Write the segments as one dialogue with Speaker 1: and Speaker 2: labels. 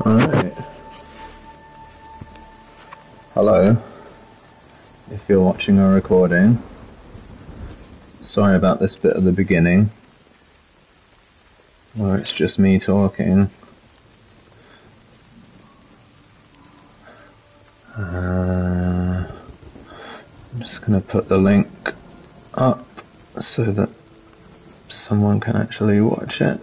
Speaker 1: Alright. Hello. If you're watching a recording. Sorry about this bit at the beginning, where it's just me talking. I'm just going to put the link up so that someone can actually watch it.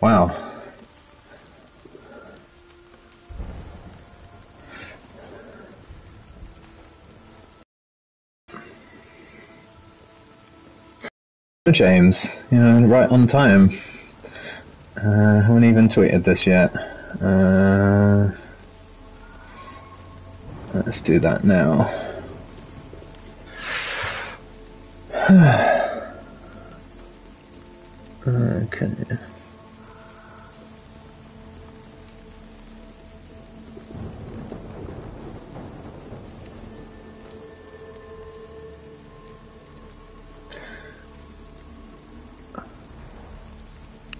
Speaker 1: Wow. James, you know, right on time. Haven't even tweeted this yet. Let's do that now. Okay.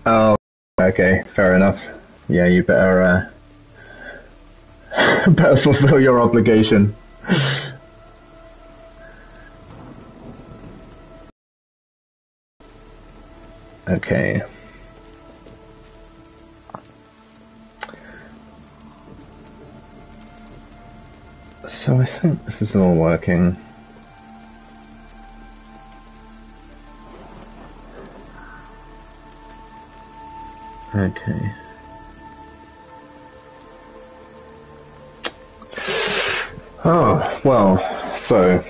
Speaker 1: Oh, okay, fair enough. Yeah, you better, better fulfill your obligation. Okay. So I think this is all working. Okay. Oh, well, so...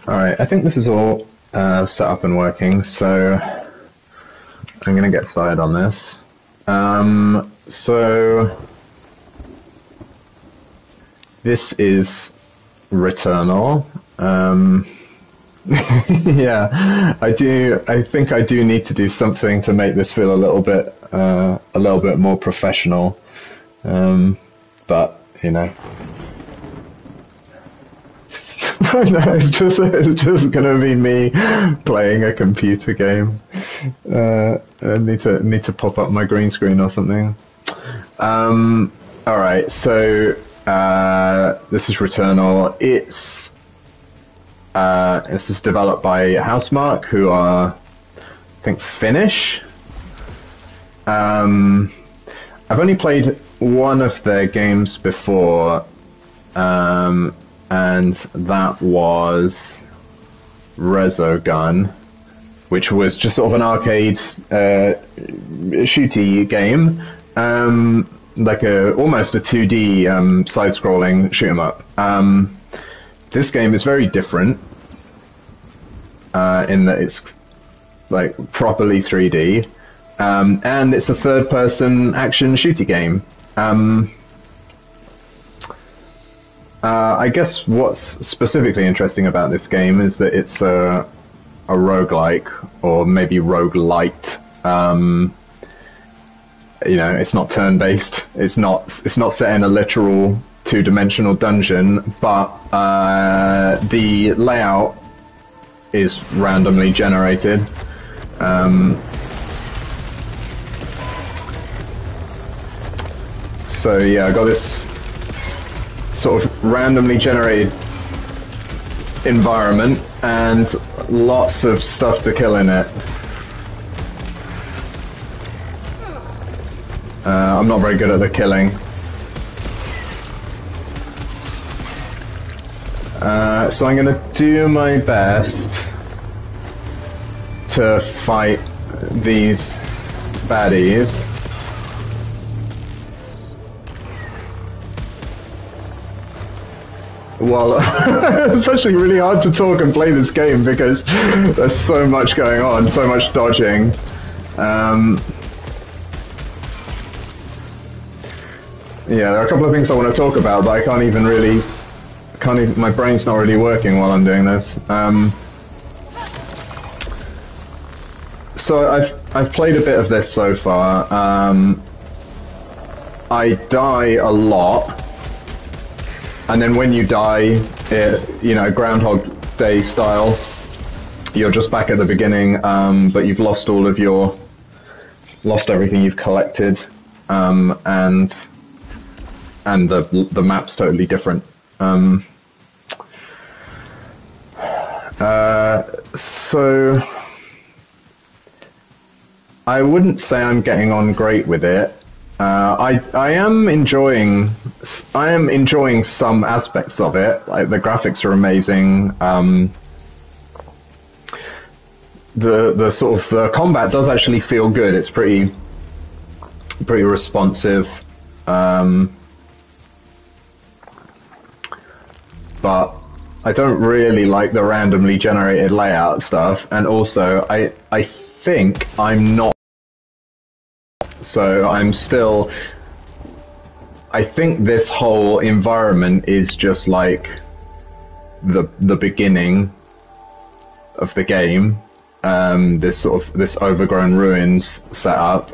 Speaker 1: Alright, I think this is all set up and working, so I'm going to get started on this. So this is Returnal. Yeah, I think I do need to do something to make this feel a little bit more professional. But, you know. No, it's just gonna be me playing a computer game. I need to pop up my green screen or something. Alright, so this is Returnal. This was developed by Housemarque, who are, I think, Finnish. I've only played one of their games before, and that was Resogun, which was just sort of an arcade shooty game, like almost a 2D side-scrolling shoot 'em up. This game is very different in that it's like properly 3D, and it's a third-person action shooty game. I guess what's specifically interesting about this game is that it's a roguelike, or maybe roguelite. You know, it's not turn-based. It's not set in a literal two-dimensional dungeon, but the layout is randomly generated. So yeah, I got this sort of randomly generated environment and lots of stuff to kill in it. I'm not very good at the killing. So I'm gonna do my best to fight these baddies. Well, it's actually really hard to talk and play this game because there's so much going on, so much dodging. Yeah, there are a couple of things I want to talk about, but I can't even really... my brain's not really working while I'm doing this. So I've played a bit of this so far. I die a lot, and then when you die, Groundhog Day style, you're just back at the beginning, but you've lost everything you've collected, and the map's totally different. So I wouldn't say I'm getting on great with it. I am enjoying some aspects of it. Like the graphics are amazing. The sort of the combat does actually feel good. It's pretty responsive. But I don't really like the randomly generated layout stuff, and also I think I'm not. So I'm still... I think this whole environment is just like the beginning of the game. This overgrown ruins setup.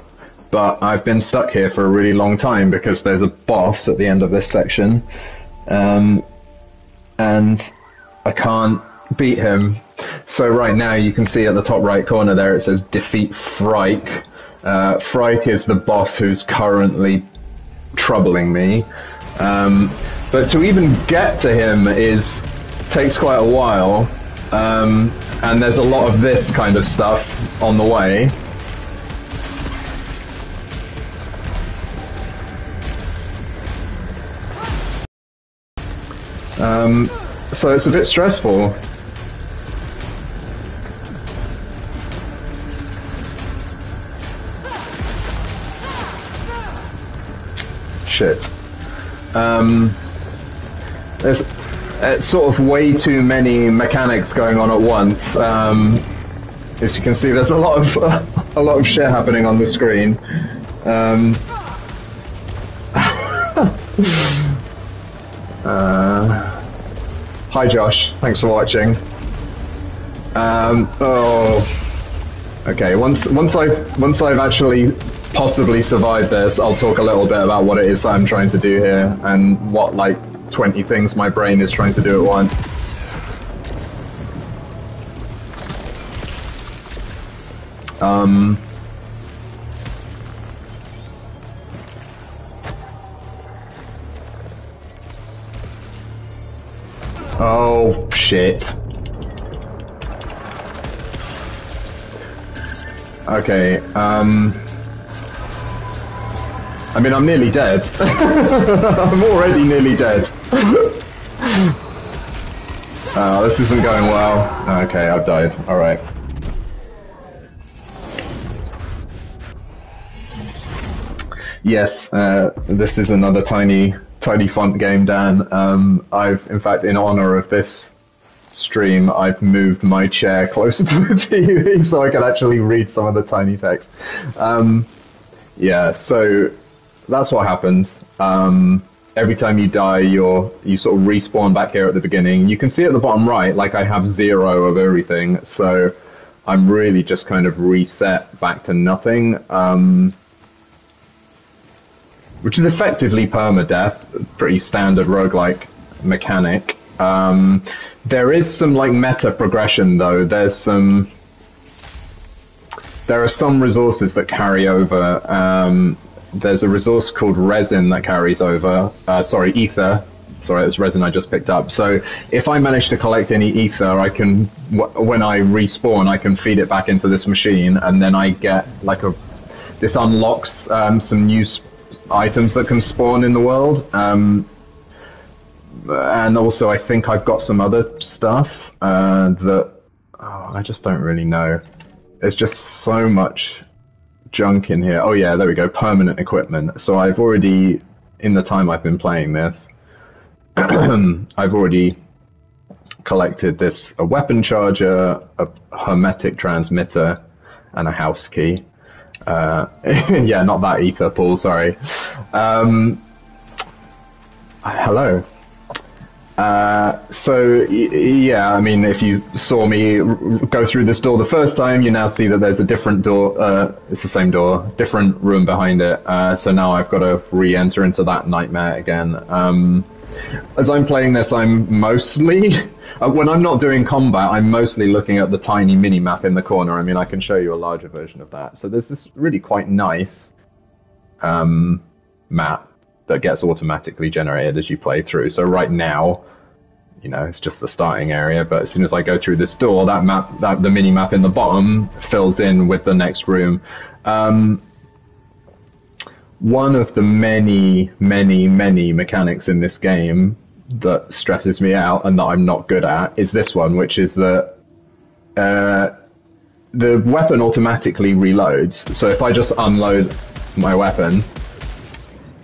Speaker 1: But I've been stuck here for a really long time because there's a boss at the end of this section. And I can't beat him. So right now you can see at the top right corner there it says defeat Frike. Frike is the boss who's currently troubling me. But to even get to him takes quite a while. And there's a lot of this kind of stuff on the way. So it's a bit stressful. Shit. There's sort of way too many mechanics going on at once. As you can see, there's a lot of shit happening on the screen. Hi Josh, thanks for watching. Okay, once I've actually possibly survived this, I'll talk a little bit about what it is that I'm trying to do here and what like 20 things my brain is trying to do at once. Oh, shit. Okay, I mean, I'm nearly dead. I'm already nearly dead. This isn't going well. Okay, I've died. Alright. Yes, this is another tiny font game, Dan. In fact, in honor of this stream, I've moved my chair closer to the TV so I can actually read some of the tiny text. Yeah, so that's what happens. Every time you die, you sort of respawn back here at the beginning. You can see at the bottom right, like I have 0 of everything, so I'm really just kind of reset back to nothing. Which is effectively permadeath, pretty standard roguelike mechanic. There is some like meta progression though. There are some resources that carry over. There's a resource called resin that carries over. Ether. Sorry, it's resin I just picked up. So if I manage to collect any ether, I can, when I respawn, I can feed it back into this machine, and then I get like this unlocks some new items that can spawn in the world. And also I think I've got some other stuff that I just don't really know. There's just so much junk in here. Oh yeah, there we go, permanent equipment. So I've already, in the time I've been playing this, I've already collected a weapon charger, a hermetic transmitter, and a house key. Yeah, not that ether, Paul, sorry. Hello. Yeah, I mean, if you saw me go through this door the first time, you now see that there's a different door, it's the same door, different room behind it, so now I've got to re-enter into that nightmare again. As I'm playing this, I'm mostly, when I'm not doing combat, I'm mostly looking at the tiny mini-map in the corner. I mean, I can show you a larger version of that. So there's this really quite nice map that gets automatically generated as you play through. So right now, you know, it's just the starting area, but as soon as I go through this door, that map, the mini-map in the bottom fills in with the next room. One of the many mechanics in this game that stresses me out and that I'm not good at is this one, which is that the weapon automatically reloads. So if I just unload my weapon,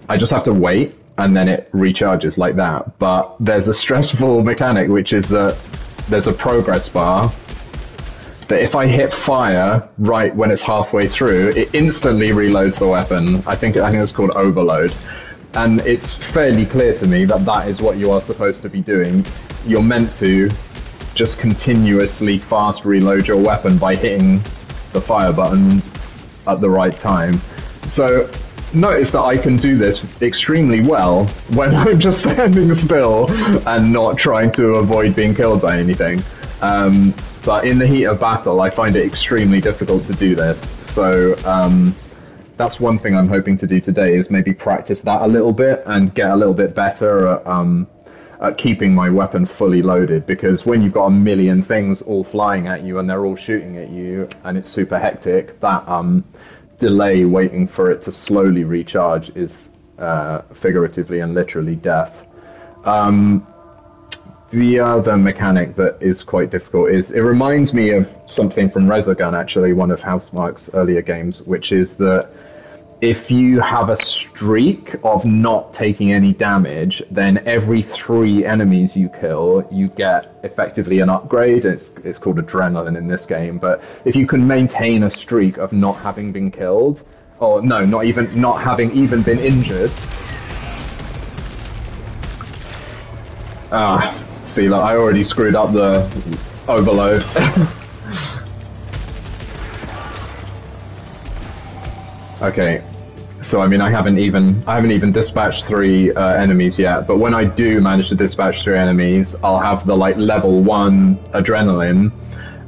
Speaker 1: I just have to wait and then it recharges like that. But there's a stressful mechanic, which is that there's a progress bar that if I hit fire right when it's halfway through, it instantly reloads the weapon. I think it's called overload. And it's fairly clear to me that that is what you are supposed to be doing. You're meant to just continuously fast reload your weapon by hitting the fire button at the right time. So notice that I can do this extremely well when I'm just standing still and not trying to avoid being killed by anything. But in the heat of battle, I find it extremely difficult to do this. So that's one thing I'm hoping to do today, is maybe practice that a little bit and get a little bit better at keeping my weapon fully loaded. Because when you've got a million things all flying at you and they're all shooting at you and it's super hectic, that delay waiting for it to slowly recharge is figuratively and literally death. The other mechanic that is quite difficult is, it reminds me of something from Resogun, actually, one of Housemarque's earlier games, which is that if you have a streak of not taking any damage, then every 3 enemies you kill, you get effectively an upgrade. It's called adrenaline in this game, but if you can maintain a streak of not having been killed, or no, not having even been injured. See, like, I already screwed up the overload. Okay, so I mean, I haven't even dispatched 3 enemies yet. But when I do manage to dispatch 3 enemies, I'll have the level 1 adrenaline,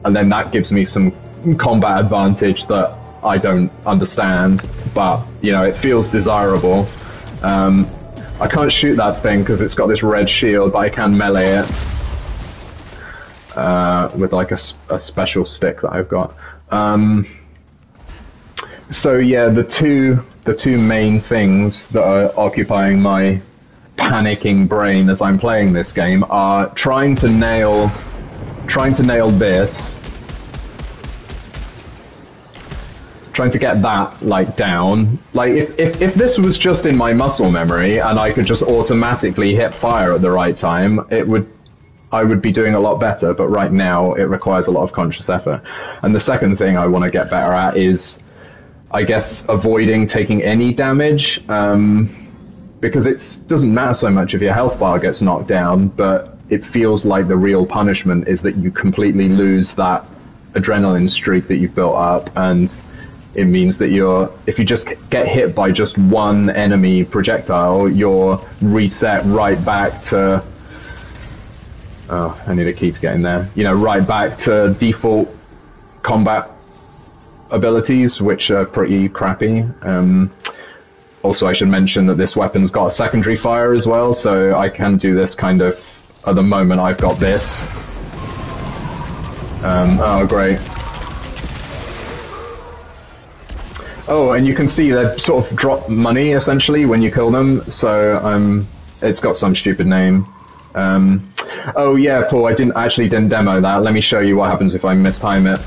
Speaker 1: and then that gives me some combat advantage that I don't understand. But you know, it feels desirable. I can't shoot that thing because it's got this red shield, but I can melee it with like a special stick that I've got. So yeah, the two main things that are occupying my panicking brain as I'm playing this game are trying to nail this. Trying to get that down. Like if this was just in my muscle memory and I could just automatically hit fire at the right time, I would be doing a lot better, but right now it requires a lot of conscious effort. And the second thing I want to get better at is, I guess, avoiding taking any damage, because it doesn't matter so much if your health bar gets knocked down, but it feels like the real punishment is that you completely lose that adrenaline streak that you've built up, and it means that if you just get hit by just one enemy projectile, you're reset right back to, oh, I need a key to get in there, right back to default combat abilities, which are pretty crappy. Also, I should mention that this weapon's got a secondary fire as well, so I can do this kind of, at the moment I've got this. Oh, great. Oh, and you can see they sort of drop money, essentially, when you kill them, so it's got some stupid name. Oh yeah, Paul, I actually didn't demo that. Let me show you what happens if I mistime it.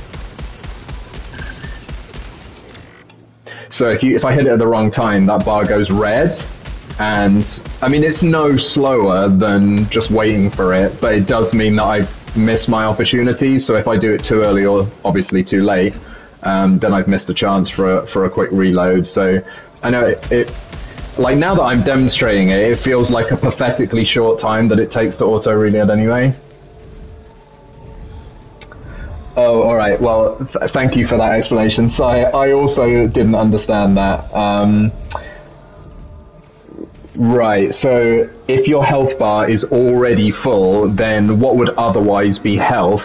Speaker 1: So if I hit it at the wrong time, that bar goes red, and I mean, it's no slower than just waiting for it, but it does mean that I miss my opportunity. So if I do it too early or obviously too late, then I've missed a chance for a quick reload. So I know it like now that I'm demonstrating it, it feels like a pathetically short time that it takes to auto reload anyway. Oh, all right. Well, thank you for that explanation. So I also didn't understand that. Right. So if your health bar is already full, then what would otherwise be health,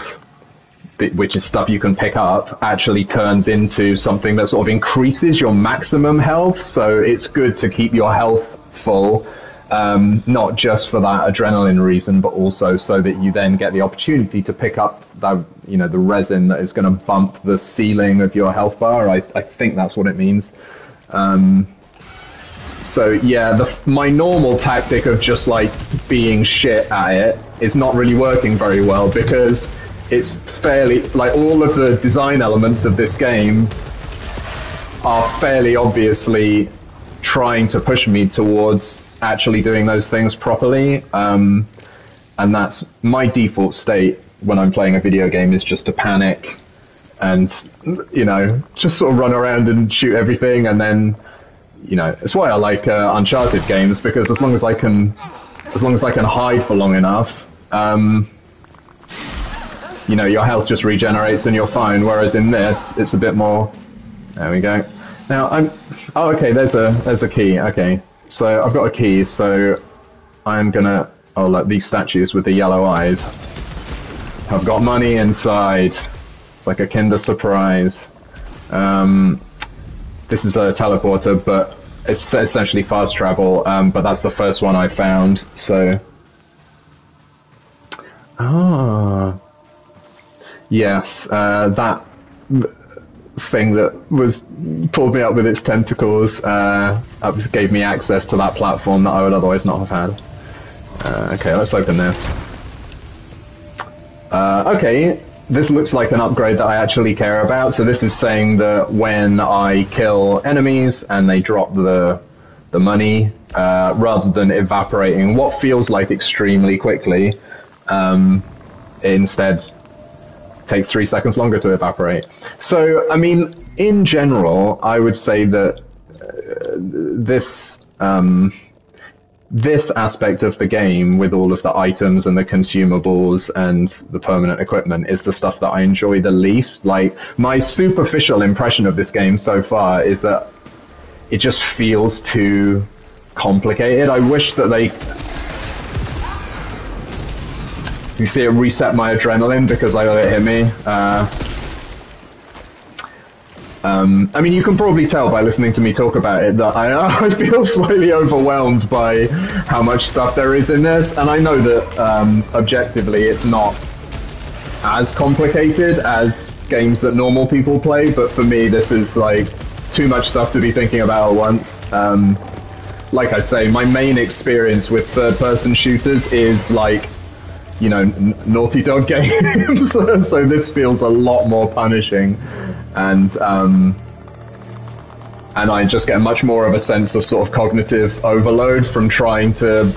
Speaker 1: which is stuff you can pick up, actually turns into something that sort of increases your maximum health. So it's good to keep your health full, not just for that adrenaline reason, but also so that you then get the opportunity to pick up the resin that is going to bump the ceiling of your health bar. I think that's what it means. So yeah, my normal tactic of just like being shit at it is not really working very well, because it's fairly, like, all of the design elements of this game are fairly obviously trying to push me towards actually doing those things properly. And that's my default state when I'm playing a video game, is just to panic and, just sort of run around and shoot everything. And then, it's why I like Uncharted games, because as long as I can hide for long enough, your health just regenerates and you're fine. Whereas in this, it's a bit more. There we go. Now oh, okay. There's a key. Okay, so I've got a key. So I'm gonna. Oh, look, these statues with the yellow eyes. I've got money inside. It's like a Kinder Surprise. This is a teleporter, but it's essentially fast travel. But that's the first one I found. So. Ah. Yes, that thing that pulled me up with its tentacles gave me access to that platform that I would otherwise not have had. Okay, let's open this. Okay, this looks like an upgrade that I actually care about. So this is saying that when I kill enemies and they drop the money, rather than evaporating what feels like extremely quickly, it instead takes 3 seconds longer to evaporate. So, I mean, in general, I would say that this aspect of the game, with all of the items and the consumables and the permanent equipment, is the stuff that I enjoy the least. Like, my superficial impression of this game so far is that it just feels too complicated. I wish that they... You see it reset my adrenaline because I let it hit me. I mean, you can probably tell by listening to me talk about it that I feel slightly overwhelmed by how much stuff there is in this, and I know that objectively it's not as complicated as games that normal people play, but for me this is like too much stuff to be thinking about at once. Like I say, my main experience with third-person shooters is like, Naughty Dog games, so this feels a lot more punishing, and I just get much more of a sense of sort of cognitive overload from trying to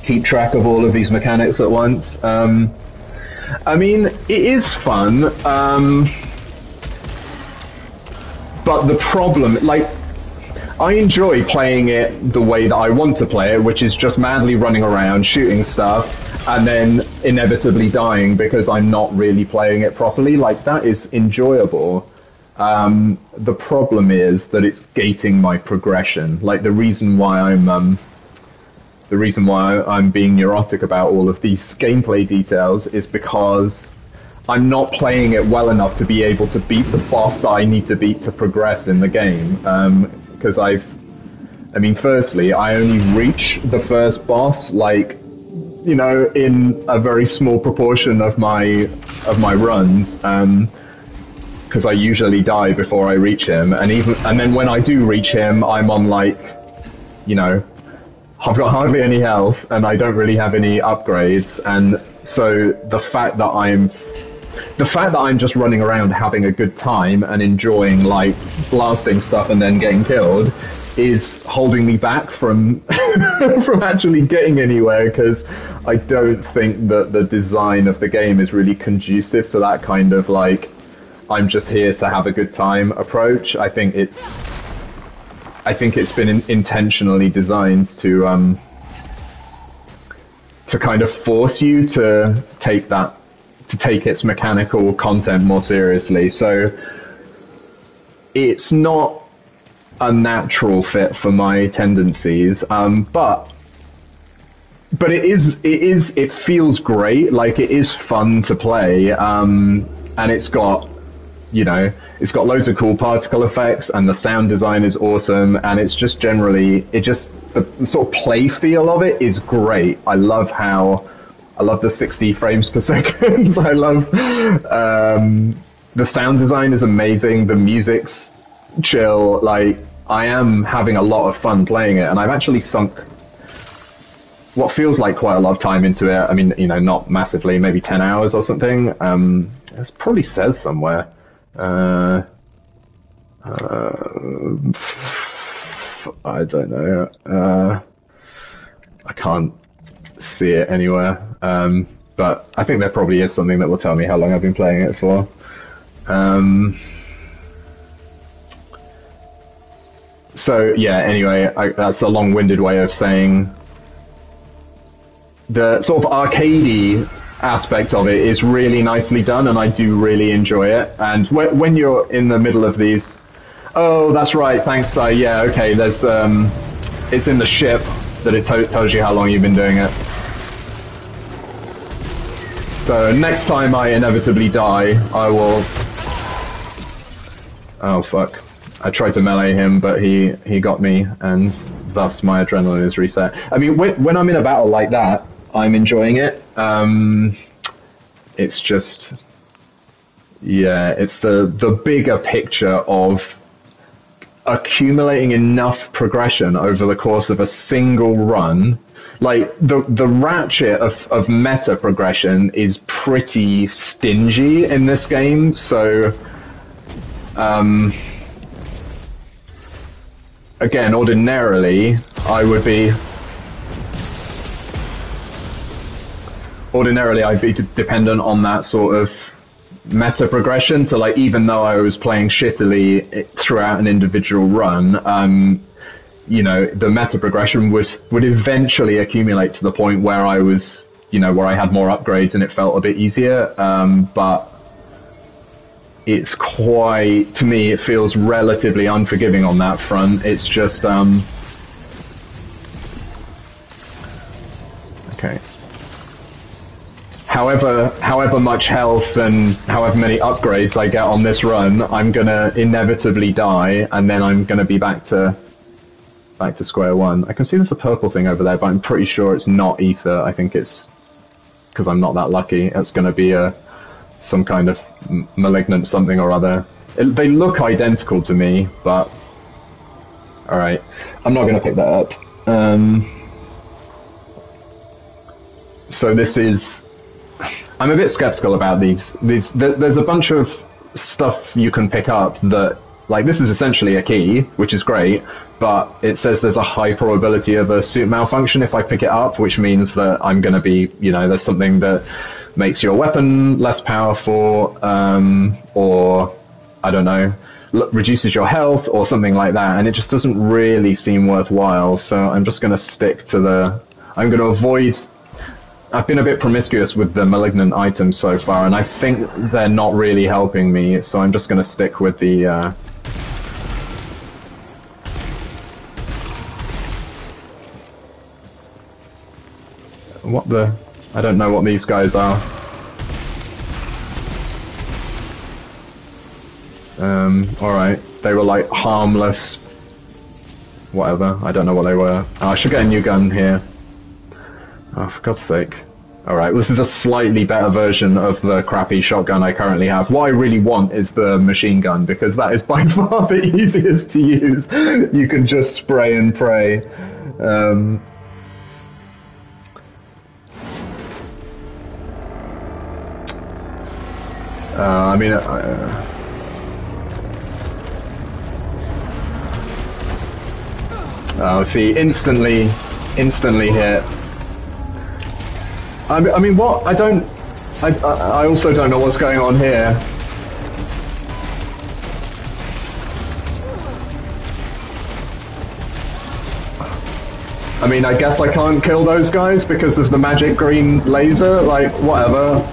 Speaker 1: keep track of all of these mechanics at once. I mean, it is fun, but the problem, like, I enjoy playing it the way that I want to play it, which is just madly running around, shooting stuff, and then inevitably dying because I'm not really playing it properly. Like, that is enjoyable. The problem is that it's gating my progression. Like, the reason why I'm being neurotic about all of these gameplay details is because I'm not playing it well enough to be able to beat the boss that I need to beat to progress in the game. Because firstly, I only reach the first boss, like, in a very small proportion of my runs, because I usually die before I reach him, and then when I do reach him, I'm on like, I've got hardly any health, and I don't really have any upgrades, and so the fact that I'm just running around having a good time and enjoying, like, blasting stuff and then getting killed is holding me back from from actually getting anywhere, because I don't think that the design of the game is really conducive to that kind of, like, I'm just here to have a good time approach. I think it's been intentionally designed to kind of force you to take its mechanical content more seriously. So it's not a natural fit for my tendencies, but it feels great. Like, it is fun to play, and it's got loads of cool particle effects, and the sound design is awesome, and it's just generally, the sort of play feel of it is great. I love the 60 frames per second. I love, the sound design is amazing, the music's chill. Like, I am having a lot of fun playing it, and I've actually sunk what feels like quite a lot of time into it. I mean, not massively, maybe 10 hours or something. It probably says somewhere. I don't know. I can't see it anywhere. But I think there probably is something that will tell me how long I've been playing it for. So yeah, anyway, that's a long-winded way of saying the sort of arcadey aspect of it is really nicely done, and I do really enjoy it. And when you're in the middle of these, oh, that's right, thanks. Yeah, okay. There's it's in the ship that it tells you how long you've been doing it. So next time I inevitably die, I will. Oh fuck! I tried to melee him, but he got me, and thus my adrenaline is reset. I mean, when I'm in a battle like that, I'm enjoying it. It's just, yeah, it's the bigger picture of accumulating enough progression over the course of a single run. Like, the ratchet of meta progression is pretty stingy in this game, so again, ordinarily I'd be dependent on that sort of meta progression to, like, even though I was playing shittily throughout an individual run, the meta progression would eventually accumulate to the point where I was, where I had more upgrades and it felt a bit easier. But it's quite, to me, it feels relatively unforgiving on that front. It's just, okay. However much health and however many upgrades I get on this run, I'm gonna inevitably die, and then I'm gonna be back to square one. I can see there's a purple thing over there, but I'm pretty sure it's not ether. I think it's because I'm not that lucky. It's gonna be some kind of malignant something or other. They look identical to me, but all right, I'm not gonna pick that up. So this is. I'm a bit skeptical about these. There's a bunch of stuff you can pick up that, like, this is essentially a key, which is great, but it says there's a high probability of a suit malfunction if I pick it up, which means that I'm going to be, there's something that makes your weapon less powerful, or, I don't know, reduces your health or something like that, and it just doesn't really seem worthwhile, so I'm just going to stick to I'm going to avoid. I've been a bit promiscuous with the malignant items so far, and I think they're not really helping me, so I'm just going to stick with the, I don't know what these guys are. Alright. They were like harmless. Whatever. I don't know what they were. Oh, I should get a new gun here. Oh, for God's sake. Alright, this is a slightly better version of the crappy shotgun I currently have. What I really want is the machine gun, because that is by far the easiest to use. You can just spray and pray. I mean... oh, see, instantly hit. I mean, what? I also don't know what's going on here. I mean, I guess I can't kill those guys because of the magic green laser, like, whatever.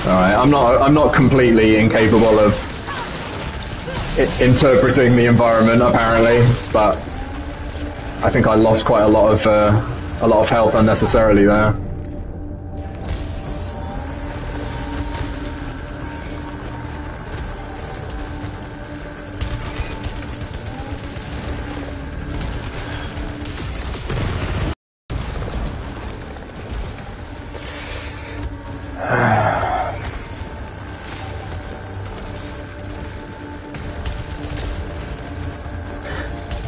Speaker 1: Alright, I'm not completely incapable of interpreting the environment, apparently, but I think I lost quite a lot of health unnecessarily there.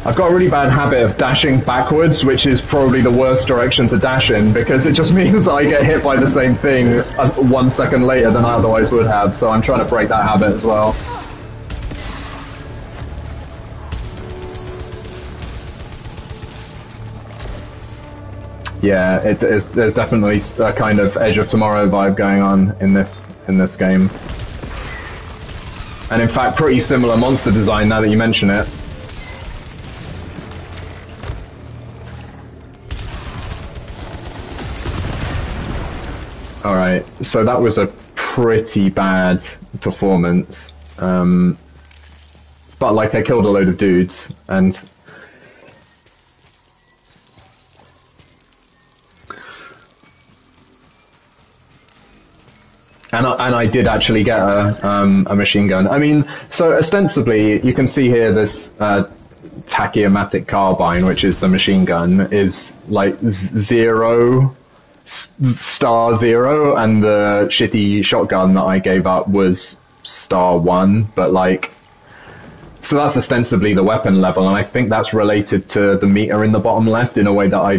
Speaker 1: I've got a really bad habit of dashing backwards, which is probably the worst direction to dash in, because it just means I get hit by the same thing 1 second later than I otherwise would have, so I'm trying to break that habit as well. Yeah, there's definitely a kind of Edge of Tomorrow vibe going on in this game. And in fact, pretty similar monster design now that you mention it. Alright, so that was a pretty bad performance. But like, I killed a load of dudes, and I did actually get a machine gun. I mean, so ostensibly, you can see here this tachymatic carbine, which is the machine gun, is like star 0, and the shitty shotgun that I gave up was star 1, but like, so that's ostensibly the weapon level, and I think that's related to the meter in the bottom left in a way that I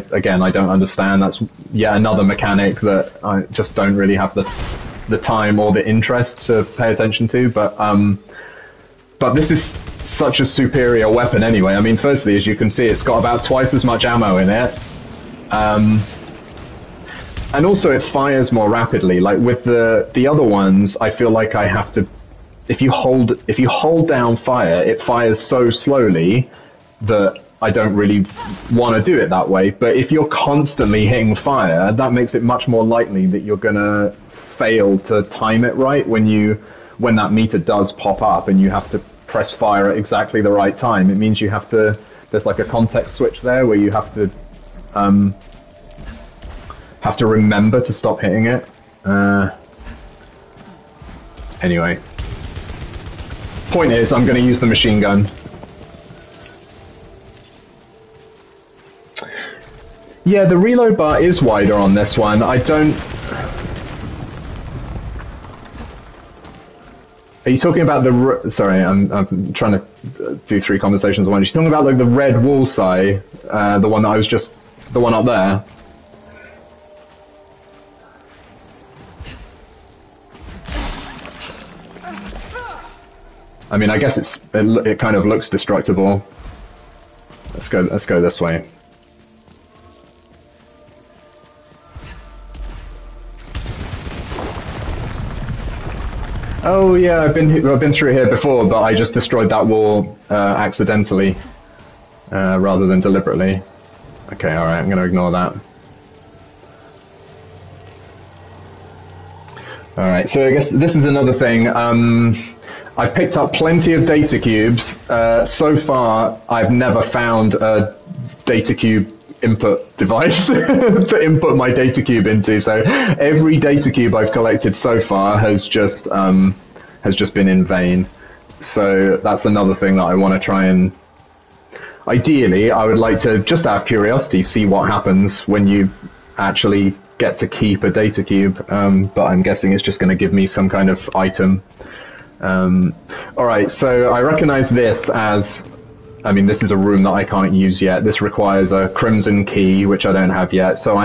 Speaker 1: don't understand. That's yet another mechanic that I just don't really have the time or the interest to pay attention to, but this is such a superior weapon anyway. I mean, firstly, as you can see, it's got about twice as much ammo in it. And also it fires more rapidly. Like with the other ones, I feel like I have to, if you hold down fire, it fires so slowly that I don't really want to do it that way. But if you're constantly hitting fire, that makes it much more likely that you're gonna fail to time it right when that meter does pop up and you have to press fire at exactly the right time. It means you have to, there's like a context switch there where you have to remember to stop hitting it. Anyway. Point is, I'm going to use the machine gun. Yeah, the reload bar is wider on this one. I don't... Are you talking about the... Sorry, I'm trying to do 3 conversations at once. You're talking about like the red wall side, the one that I was just... the one up there? I mean, I guess it kind of looks destructible. Let's go this way. Oh yeah, I've been through here before, but I just destroyed that wall accidentally rather than deliberately. Okay, all right, I'm going to ignore that. All right, so I guess this is another thing. I've picked up plenty of data cubes. So far, I've never found a data cube input device to input my data cube into. So every data cube I've collected so far has just been in vain. So that's another thing that I want to try and... Ideally, I would like to, just out of curiosity, see what happens when you actually get to keep a data cube. But I'm guessing it's just going to give me some kind of item. Alright, so I recognize this as, I mean, this is a room that I can't use yet. This requires a crimson key, which I don't have yet. So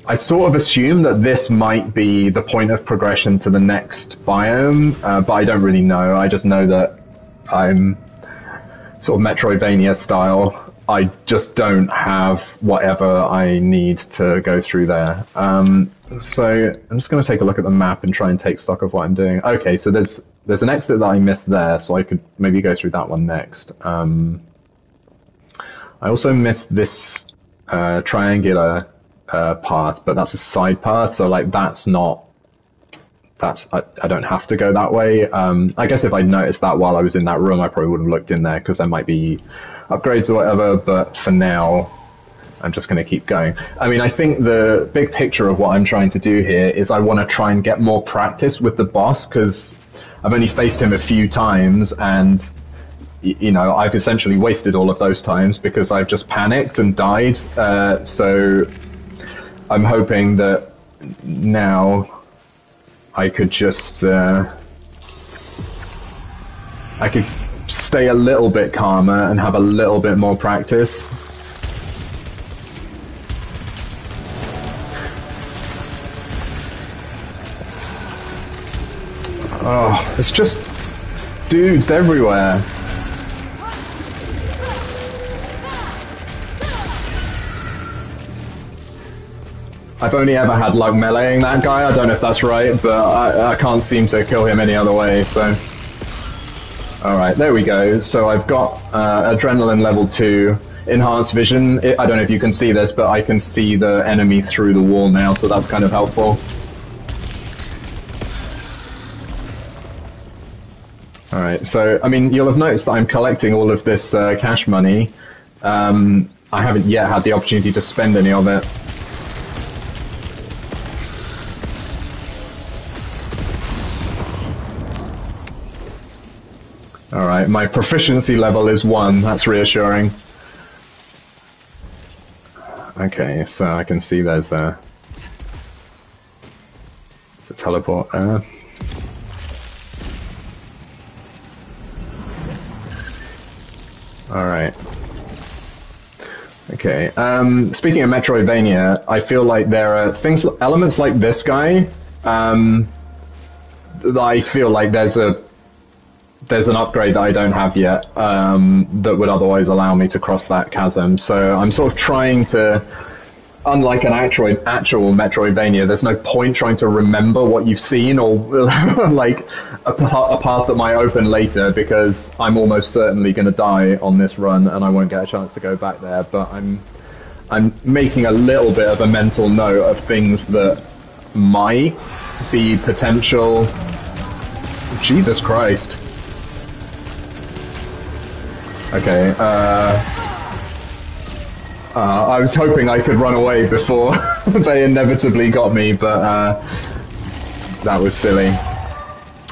Speaker 1: I sort of assume that this might be the point of progression to the next biome, but I don't really know. I just know that I'm sort of Metroidvania style. I just don't have whatever I need to go through there. So I'm just going to take a look at the map and try and take stock of what I'm doing. Okay, so there's an exit that I missed there, so I could maybe go through that one next. I also missed this triangular path, but that's a side path, so like I don't have to go that way. I guess if I'd noticed that while I was in that room, I probably would have looked in there, because there might be upgrades or whatever, but for now, I'm just going to keep going. I mean, I think the big picture of what I'm trying to do here is I want to try and get more practice with the boss, because I've only faced him a few times, and you know, I've essentially wasted all of those times because I've just panicked and died. So I'm hoping that now I could just I could stay a little bit calmer and have a little bit more practice. Oh, it's just dudes everywhere. I've only ever had luck meleeing that guy. I don't know if that's right, but I can't seem to kill him any other way, so... Alright, there we go. So I've got Adrenaline level 2, Enhanced Vision. I don't know if you can see this, but I can see the enemy through the wall now, so that's kind of helpful. Alright, so, I mean, you'll have noticed that I'm collecting all of this cash money. I haven't yet had the opportunity to spend any of it. Alright, my proficiency level is 1, that's reassuring. Okay, so I can see there's a teleport there. Alright. Okay, speaking of Metroidvania, I feel like there are elements like this guy, that I feel like there's an upgrade that I don't have yet, that would otherwise allow me to cross that chasm. So I'm sort of trying to, unlike an actual Metroidvania, there's no point trying to remember what you've seen or like a path that might open later, because I'm almost certainly going to die on this run and I won't get a chance to go back there. But I'm making a little bit of a mental note of things that might be potential. Jesus Christ. Okay, I was hoping I could run away before they inevitably got me, but that was silly.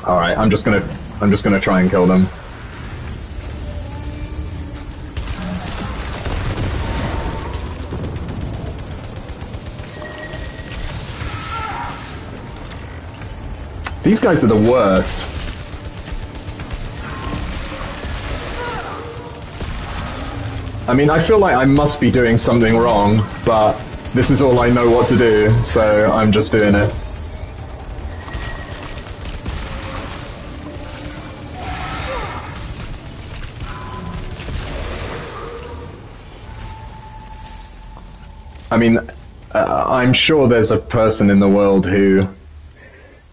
Speaker 1: Alright, I'm just gonna try and kill them. These guys are the worst. I mean, I feel like I must be doing something wrong, but this is all I know what to do, so I'm just doing it. I mean, I'm sure there's a person in the world who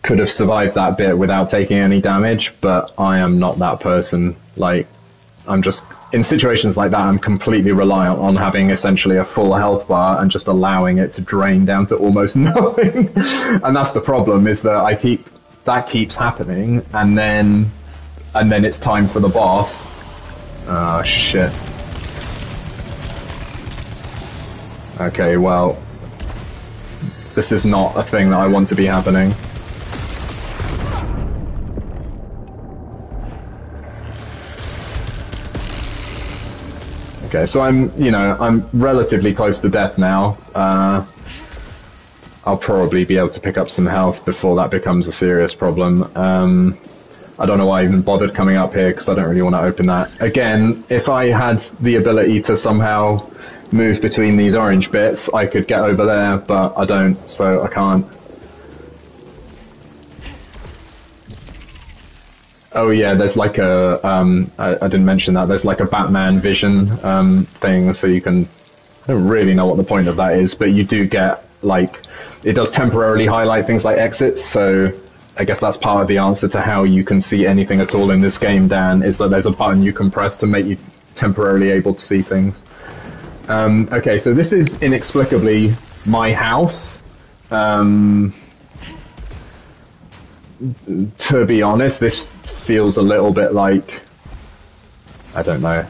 Speaker 1: could have survived that bit without taking any damage, but I am not that person. Like, I'm just... In situations like that, I'm completely reliant on having essentially a full health bar and just allowing it to drain down to almost nothing. And that's the problem, is that that keeps happening, and then it's time for the boss. Oh, shit. Okay, well, this is not a thing that I want to be happening. Okay, so I'm relatively close to death now. I'll probably be able to pick up some health before that becomes a serious problem. I don't know why I even bothered coming up here, because I don't really want to open that. Again, if I had the ability to somehow move between these orange bits, I could get over there, but I don't, so I can't. Oh yeah, there's like a, I didn't mention that, there's like a Batman vision thing, so you can, I don't really know what the point of that is, but you do get like it does temporarily highlight things like exits, so I guess that's part of the answer to how you can see anything at all in this game, Dan, is that there's a button you can press to make you temporarily able to see things. Okay, so this is inexplicably my house. To be honest, this feels a little bit like... I don't know.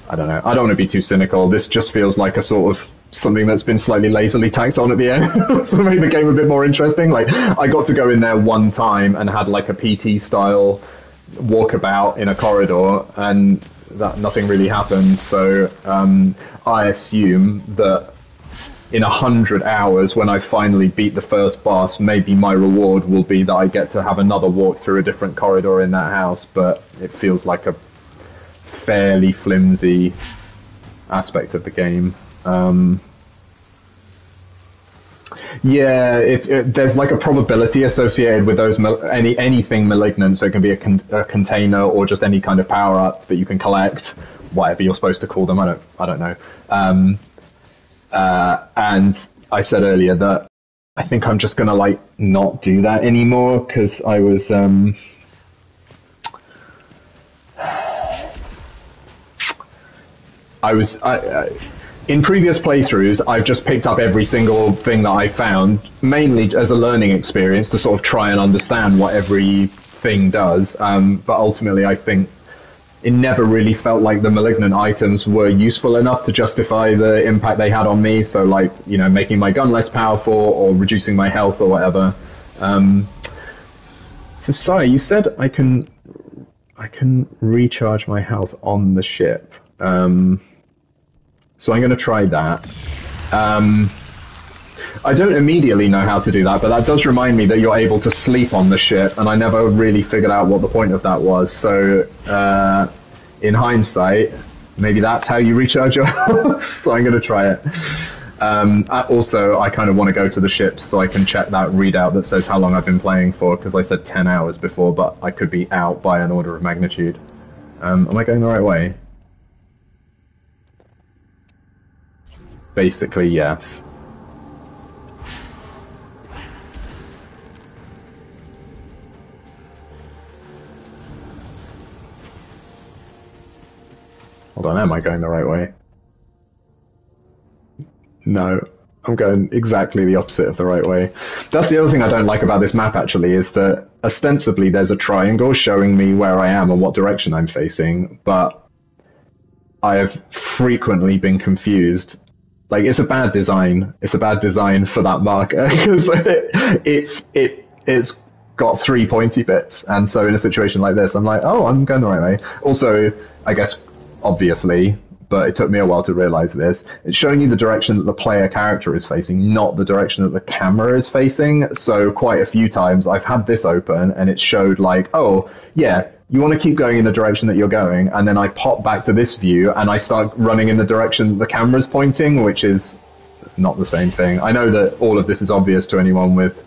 Speaker 1: I don't want to be too cynical. This just feels like a sort of something that's been slightly lazily tacked on at the end to make the game a bit more interesting. Like, I got to go in there one time and had like a PT-style walkabout in a corridor, and that nothing really happened. So I assume that in 100 hours, when I finally beat the first boss, maybe my reward will be that I get to have another walk through a different corridor in that house, but it feels like a fairly flimsy aspect of the game. Yeah, there's like a probability associated with those anything malignant, so it can be a container or just any kind of power-up that you can collect, whatever you're supposed to call them, I don't know. And I said earlier that I think I'm just gonna like not do that anymore, because I was in previous playthroughs, I've just picked up every single thing that I found, mainly as a learning experience to sort of try and understand what every thing does. But ultimately, I think it never really felt like the malignant items were useful enough to justify the impact they had on me. So, like, you know, making my gun less powerful or reducing my health or whatever. So, sorry, you said I can recharge my health on the ship. So I'm going to try that. I don't immediately know how to do that, but that does remind me that you're able to sleep on the ship, and I never really figured out what the point of that was. So, in hindsight, maybe that's how you recharge your health. So I'm going to try it. Also, I kind of want to go to the ship so I can check that readout that says how long I've been playing for, because I said 10 hours before, but I could be out by an order of magnitude. Am I going the right way? Basically, yes. Hold on, am I going the right way? No, I'm going exactly the opposite of the right way. That's the other thing I don't like about this map, actually, is that ostensibly there's a triangle showing me where I am and what direction I'm facing, but I have frequently been confused. Like, it's a bad design. It's a bad design for that marker, because it's got 3 pointy bits, and so in a situation like this, I'm like, oh, I'm going the right way. Also, I guess, obviously, but it took me a while to realize this, it's showing you the direction that the player character is facing, not the direction that the camera is facing. So quite a few times I've had this open, and it showed like, oh, yeah, you want to keep going in the direction that you're going, and then I pop back to this view and I start running in the direction the camera's pointing, which is not the same thing. I know that all of this is obvious to anyone with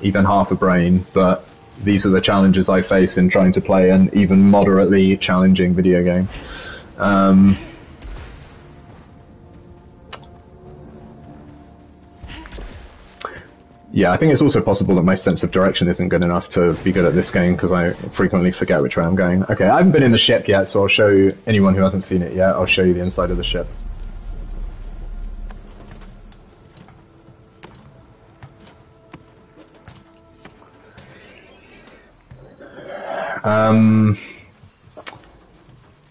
Speaker 1: even half a brain, but these are the challenges I face in trying to play an even moderately challenging video game. Yeah, I think it's also possible that my sense of direction isn't good enough to be good at this game, because I frequently forget which way I'm going. Okay, I haven't been in the ship yet, so I'll show you, anyone who hasn't seen it yet, I'll show you the inside of the ship.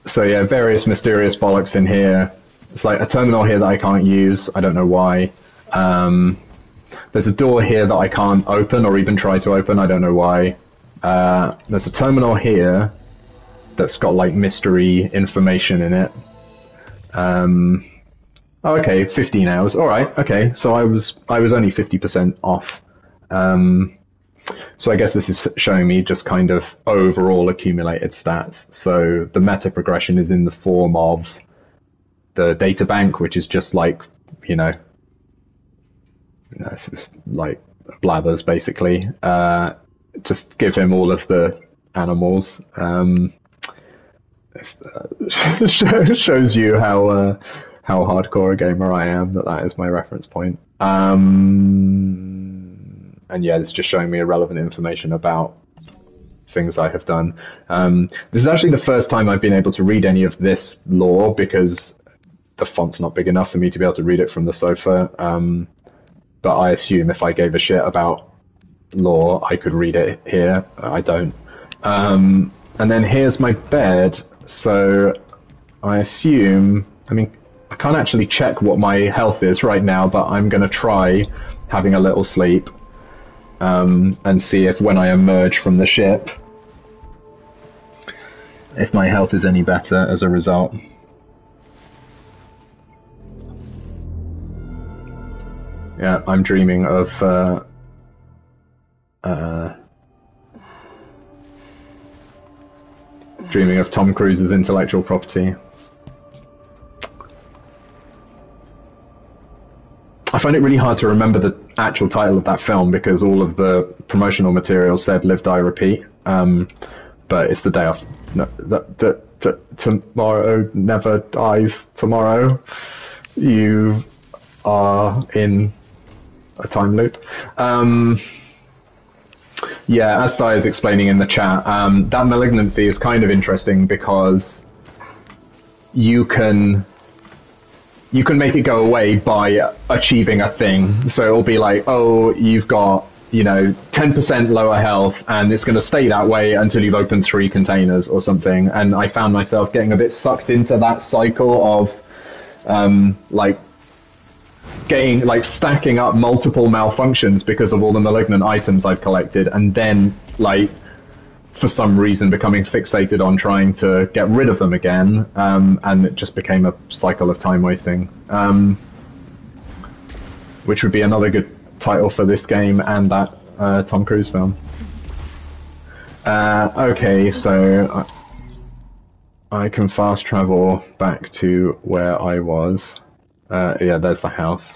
Speaker 1: So yeah, various mysterious bollocks in here. It's like a terminal here that I can't use, I don't know why. There's a door here that I can't open or even try to open, I don't know why. There's a terminal here that's got like mystery information in it. Oh, okay, 15 hours, alright, okay, so I was only 50% off. So I guess this is showing me just kind of overall accumulated stats. So the meta progression is in the form of the data bank, which is just like, you know, like blathers basically. Just give him all of the animals. Shows you how hardcore a gamer I am, that is my reference point. And yeah, it's just showing me irrelevant information about things I have done. This is actually the first time I've been able to read any of this lore because the font's not big enough for me to be able to read it from the sofa. But I assume if I gave a shit about lore, I could read it here. I don't. And then here's my bed. So I assume, I mean, I can't actually check what my health is right now, but I'm going to try having a little sleep and see if when I emerge from the ship, if my health is any better as a result. Yeah, I'm dreaming of Tom Cruise's intellectual property. I find it really hard to remember the actual title of that film because all of the promotional materials said "Live, Die, Repeat," but it's the day after. No, tomorrow never dies. Tomorrow, you are in a time loop. Yeah, as Sai is explaining in the chat, that malignancy is kind of interesting because you can make it go away by achieving a thing. So it'll be like, oh, you've got, 10% lower health, and it's going to stay that way until you've opened 3 containers or something. And I found myself getting a bit sucked into that cycle of, stacking up multiple malfunctions because of all the malignant items I'd collected, and then, for some reason becoming fixated on trying to get rid of them again, and it just became a cycle of time wasting. Which would be another good title for this game and that Tom Cruise film. Okay, so I can fast travel back to where I was. Yeah, there's the house.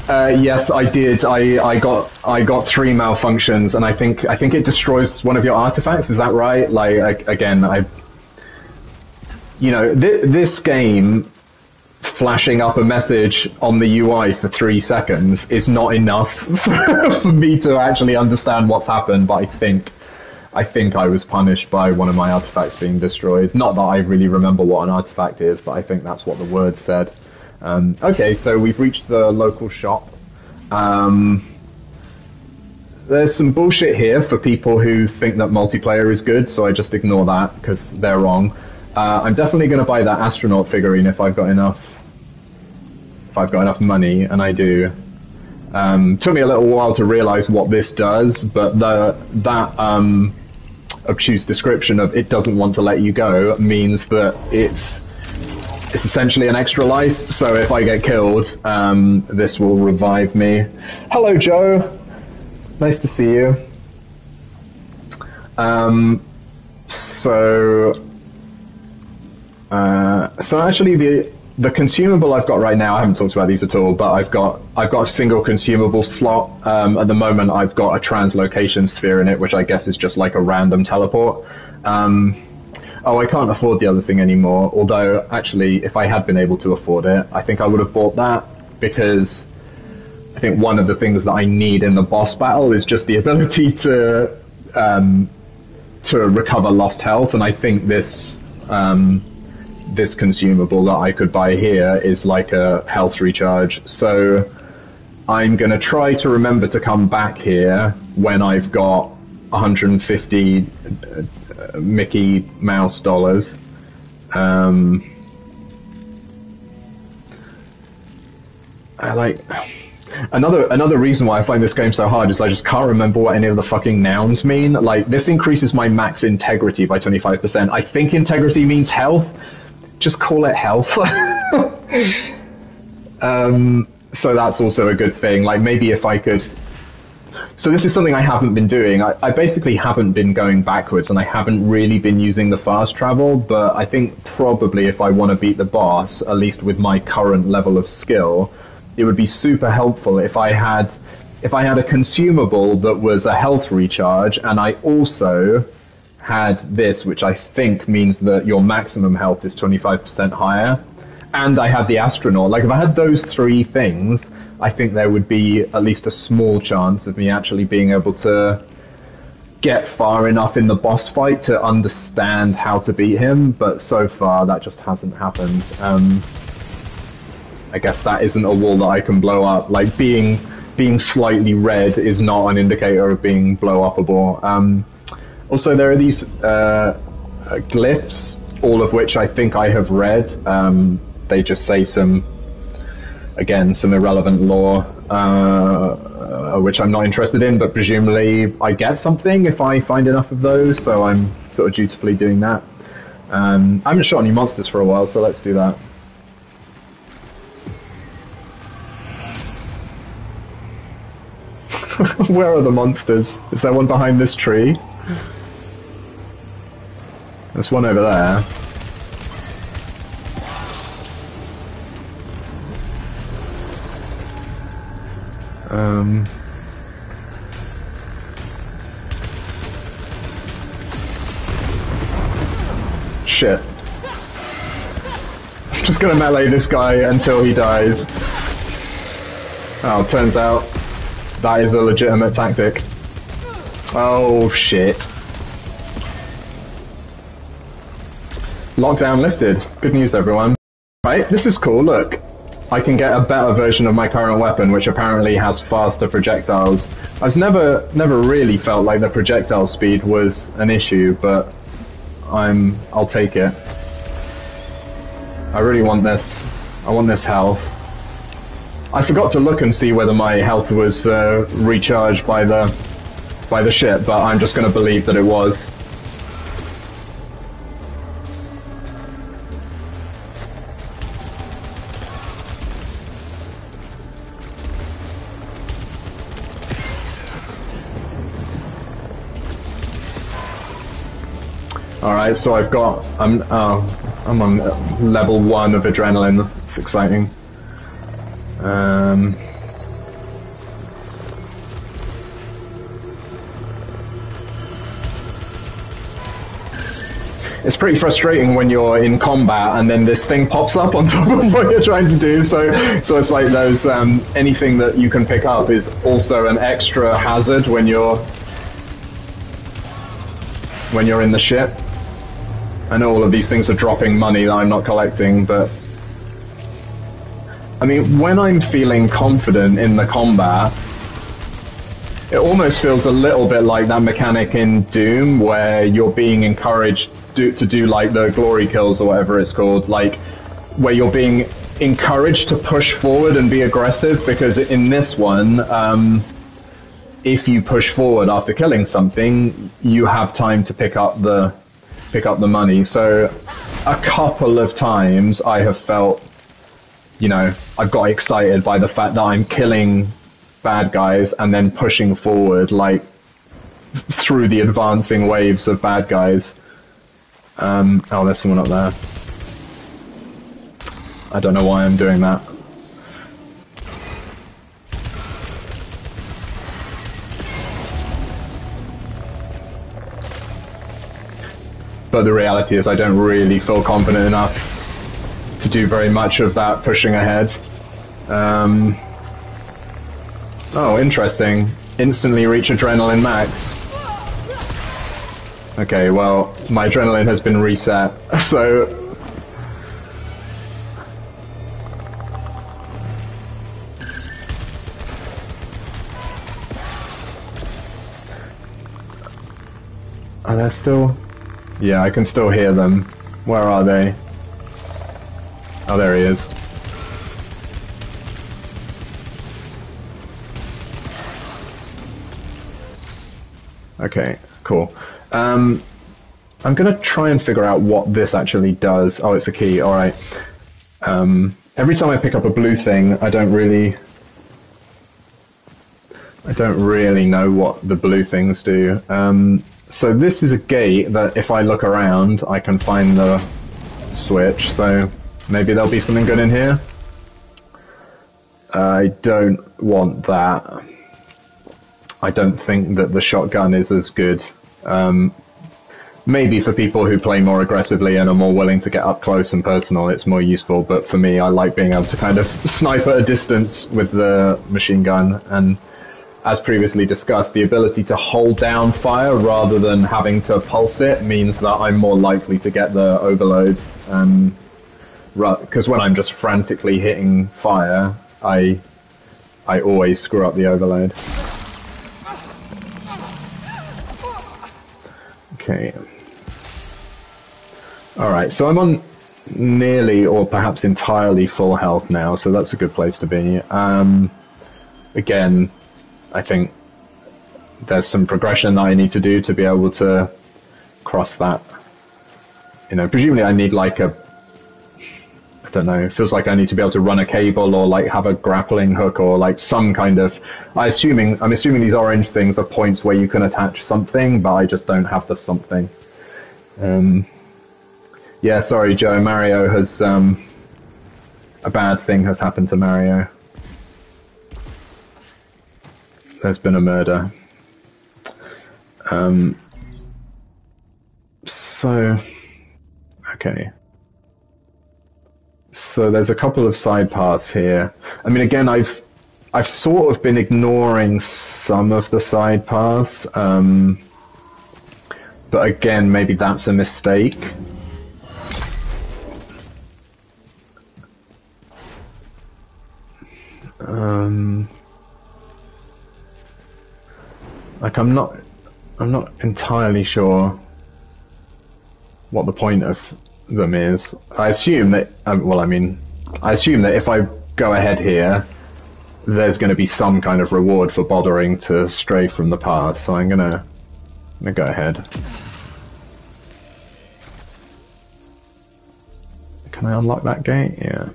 Speaker 1: Yes, I did. I got 3 malfunctions, and I think it destroys one of your artifacts. Is that right? This game flashing up a message on the UI for 3 seconds is not enough for me to actually understand what's happened. But I think I was punished by one of my artifacts being destroyed. Not that I really remember what an artifact is, but I think that's what the word said. Okay, so we've reached the local shop. There's some bullshit here for people who think that multiplayer is good, so I just ignore that because they're wrong. I'm definitely going to buy that astronaut figurine if I've got enough money, and I do. Took me a little while to realize what this does, but that obtuse description of it doesn't want to let you go means that it's essentially an extra life, so if I get killed, this will revive me. Hello, Joe. Nice to see you. So actually the consumable I've got right now, I haven't talked about these at all, but I've got a single consumable slot. At the moment, I've got a translocation sphere in it, which I guess is just like a random teleport. Oh, I can't afford the other thing anymore, although actually, if I had been able to afford it, I think I would have bought that, because I think one of the things that I need in the boss battle is just the ability to recover lost health, and I think this consumable that I could buy here is like a health recharge. So I'm going to try to remember to come back here when I've got 150 Mickey Mouse dollars. Another reason why I find this game so hard is I just can't remember what any of the fucking nouns mean. Like, this increases my max integrity by 25%. I think integrity means health. Just call it health. So that's also a good thing. Like, maybe if I could... So this is something I haven't been doing. I basically haven't been going backwards, and I haven't really been using the fast travel, but I think probably if I want to beat the boss, at least with my current level of skill, it would be super helpful if I had a consumable that was a health recharge, and I also had this, which I think means that your maximum health is 25% higher, and I had the astronaut. Like, if I had those three things, I think there would be at least a small chance of me actually being able to get far enough in the boss fight to understand how to beat him, but so far that just hasn't happened. I guess that isn't a wall that I can blow up. Like, being slightly red is not an indicator of being blow-upable. Also, there are these glyphs, all of which I think I have read. They just say some irrelevant lore, which I'm not interested in, but presumably I get something if I find enough of those, so I'm sort of dutifully doing that. I haven't shot any monsters for a while, so let's do that. Where are the monsters? Is there one behind this tree? There's one over there. Shit. I'm just gonna melee this guy until he dies. Oh, turns out that is a legitimate tactic. Oh, shit. Lockdown lifted. Good news, everyone. Right, this is cool, look. I can get a better version of my current weapon, which apparently has faster projectiles. I've never really felt like the projectile speed was an issue, but I'll take it. I really want this. I want this health. I forgot to look and see whether my health was recharged by the ship, but I'm just going to believe that it was. Alright, so I'm on level 1 of adrenaline. It's exciting. It's pretty frustrating when you're in combat and then this thing pops up on top of what you're trying to do, so it's like those, anything that you can pick up is also an extra hazard when you're in the ship. I know all of these things are dropping money that I'm not collecting, but I mean, when I'm feeling confident in the combat, it almost feels a little bit like that mechanic in Doom where you're being encouraged to do like the glory kills or whatever it's called, like where you're being encouraged to push forward and be aggressive, because in this one, if you push forward after killing something, you have time to pick up the money. So a couple of times I have felt, you know, I've got excited by the fact that I'm killing bad guys and then pushing forward, like, through the advancing waves of bad guys. Oh, there's someone up there. I don't know why I'm doing that. But the reality is I don't really feel confident enough to do very much of that pushing ahead. Oh, interesting. Instantly reach adrenaline max. Okay, well, my adrenaline has been reset, so... Are there still... Yeah, I can still hear them. Where are they? Oh, there he is. Okay, cool. I'm gonna try and figure out what this actually does. Oh, it's a key, alright. Every time I pick up a blue thing, I don't really know what the blue things do. So this is a gate that if I look around, I can find the switch, so maybe there'll be something good in here. I don't want that. I don't think that the shotgun is as good. maybe for people who play more aggressively and are more willing to get up close and personal, it's more useful. But for me, I like being able to kind of snipe at a distance with the machine gun. And as previously discussed, the ability to hold down fire rather than having to pulse it means that I'm more likely to get the overload. Because when I'm just frantically hitting fire, I always screw up the overload. Okay. Alright, so I'm on nearly or perhaps entirely full health now, so that's a good place to be. Again, I think there's some progression that I need to do to be able to cross that. You know, presumably I need like a... I don't know, it feels like I need to be able to run a cable or like have a grappling hook or like some kind of... I'm assuming these orange things are points where you can attach something, but I just don't have the something. Yeah, sorry, Joe. Mario has, a bad thing has happened to Mario. There's been a murder. Okay. So there's a couple of side paths here. I mean, again, I've sort of been ignoring some of the side paths, but again, maybe that's a mistake. Like I'm not entirely sure what the point of them is. I assume that, I assume that if I go ahead here, there's going to be some kind of reward for bothering to stray from the path, so I'm gonna go ahead. Can I unlock that gate? Yeah.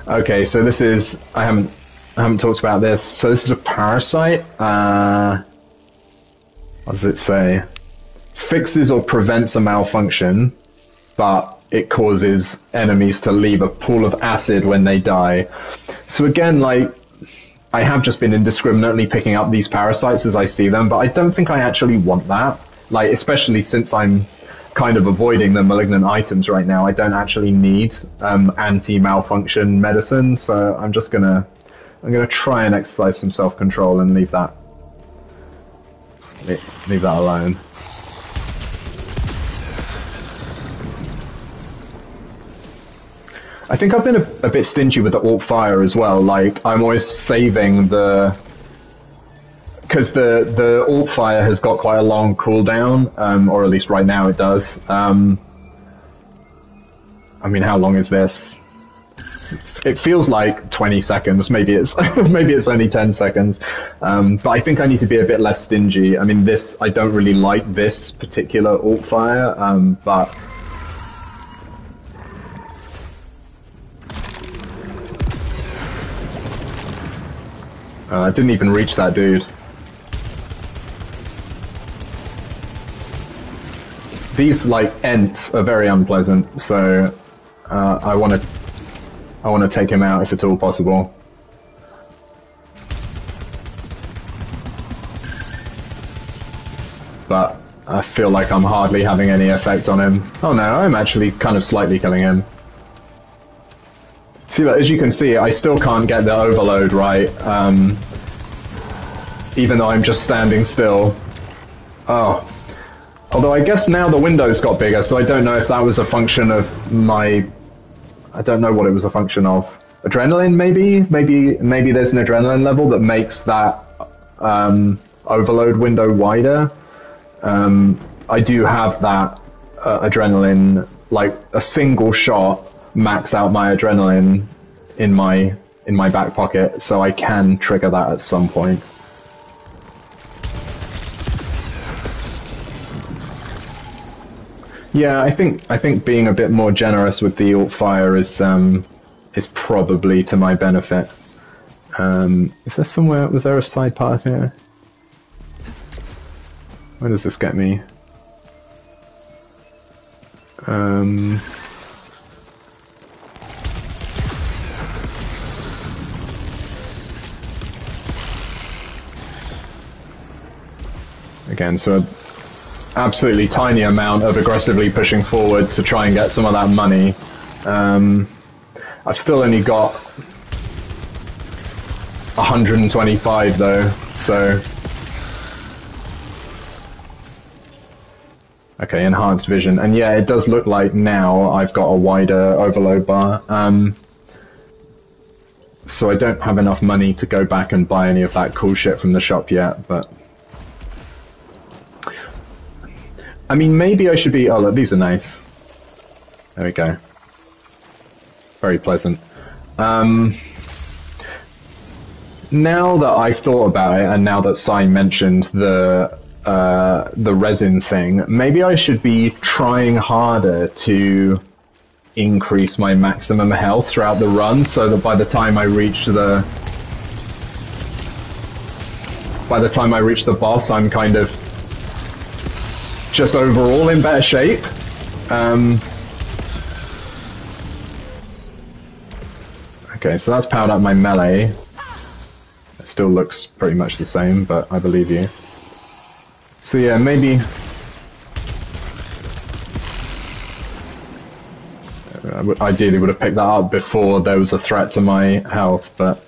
Speaker 1: Okay, so this is, I haven't talked about this. So this is a parasite. What does it say? Fixes or prevents a malfunction, but it causes enemies to leave a pool of acid when they die. So again, like, I have just been indiscriminately picking up these parasites as I see them, but I don't think I actually want that. Like, especially since I'm kind of avoiding the malignant items right now, I don't actually need anti-malfunction medicine, so I'm gonna try and exercise some self-control and leave that alone. I think I've been a bit stingy with the alt fire as well. Like, I'm always saving because the alt fire has got quite a long cooldown, or at least right now it does. I mean, how long is this? It feels like 20 seconds. Maybe it's maybe it's only 10 seconds. But I think I need to be a bit less stingy. I mean, I don't really like this particular alt fire, but I didn't even reach that dude. These, like, Ents are very unpleasant, so I want to take him out if at all possible. But I feel like I'm hardly having any effect on him. Oh no, I'm actually kind of slightly killing him. See, as you can see, I still can't get the overload right, even though I'm just standing still. Oh. Although I guess now the window's got bigger, so I don't know if that was a function of my... I don't know what it was a function of. Adrenaline, maybe? Maybe there's an adrenaline level that makes that overload window wider. I do have that adrenaline, like a single shot max out my adrenaline in my back pocket, so I can trigger that at some point. Yeah, I think being a bit more generous with the alt fire is probably to my benefit. Is there somewhere? Was there a side path here? Where does this get me? again, so an absolutely tiny amount of aggressively pushing forward to try and get some of that money. I've still only got 125 though, so... Okay, enhanced vision. And yeah, it does look like now I've got a wider overload bar. So I don't have enough money to go back and buy any of that cool shit from the shop yet, but... I mean, maybe I should be... Oh, look, these are nice. There we go. Very pleasant. Now that I've thought about it, and now that Sai mentioned the resin thing, maybe I should be trying harder to increase my maximum health throughout the run, so that by the time I reach the boss, I'm kind of just overall in better shape. Okay, so that's powered up my melee. It still looks pretty much the same, but I believe you. So yeah, maybe... I ideally would have picked that up before there was a threat to my health, but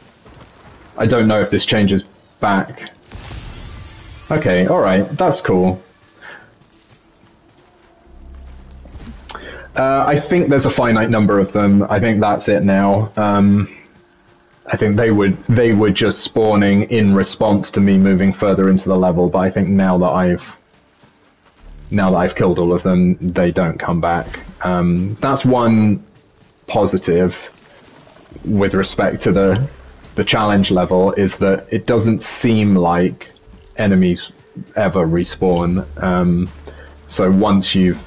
Speaker 1: I don't know if this changes back. Okay, alright, that's cool. I think there's a finite number of them. I think that's it now. I think they were just spawning in response to me moving further into the level, but I think now that I've killed all of them, they don't come back. That's one positive with respect to the challenge level, is that it doesn't seem like enemies ever respawn. So once you've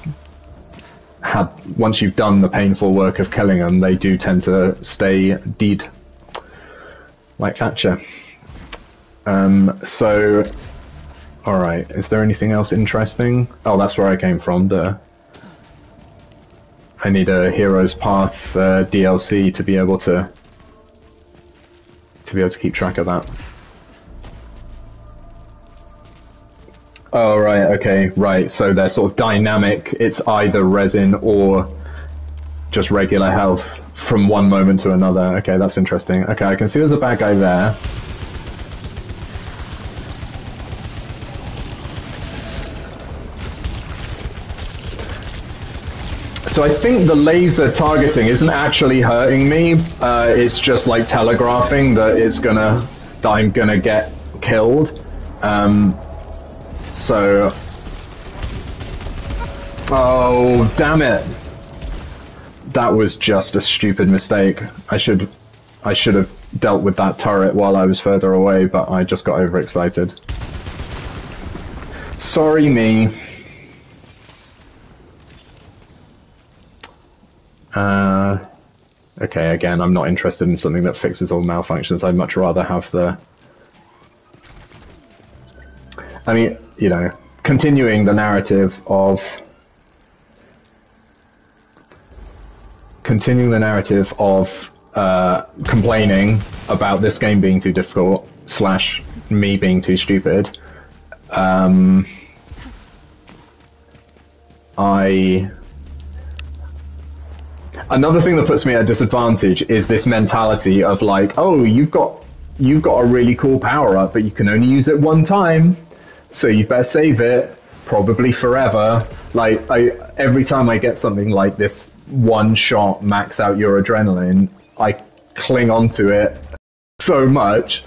Speaker 1: done the painful work of killing them, they do tend to stay dead. Like Thatcher. So, alright, is there anything else interesting? Oh, that's where I came from, I need a Hero's Path DLC to be able to keep track of that. Oh, right, okay, right, so they're sort of dynamic, it's either resin or just regular health from one moment to another. Okay, that's interesting. Okay, I can see there's a bad guy there. So I think the laser targeting isn't actually hurting me, it's just like telegraphing that I'm gonna get killed. So... Oh, damn it! That was just a stupid mistake. I should have dealt with that turret while I was further away, but I just got overexcited. Sorry me. Okay, again, I'm not interested in something that fixes all malfunctions. I'd much rather have the... I mean, you know, continuing the narrative of complaining about this game being too difficult / me being too stupid. Another thing that puts me at a disadvantage is this mentality of like, oh, you've got a really cool power up, but you can only use it one time, so you better save it, probably forever. Like, every time I get something like this one shot max out your adrenaline, I cling onto it so much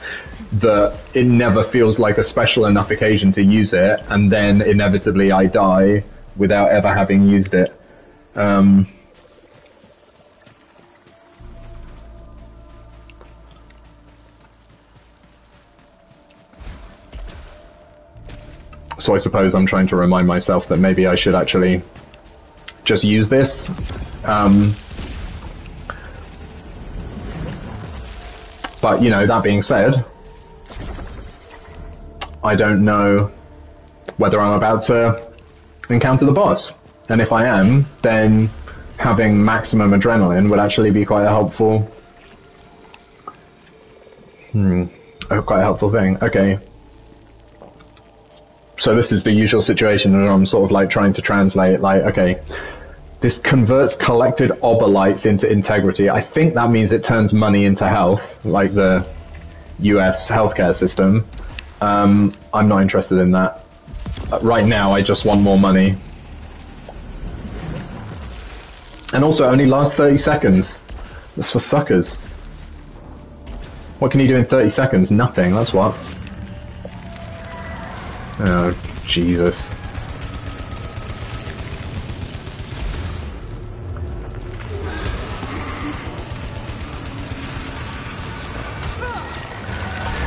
Speaker 1: that it never feels like a special enough occasion to use it, and then inevitably I die without ever having used it. So I suppose I'm trying to remind myself that maybe I should actually just use this. But, you know, that being said, I don't know whether I'm about to encounter the boss. And if I am, then having maximum adrenaline would actually be quite a helpful... quite a helpful thing. Okay. So this is the usual situation where I'm sort of like trying to translate, like, okay, this converts collected obolites into integrity. I think that means it turns money into health, like the US healthcare system. I'm not interested in that. Right now, I just want more money. And also, it only lasts 30 seconds. That's for suckers. What can you do in 30 seconds? Nothing, that's what. Oh, Jesus.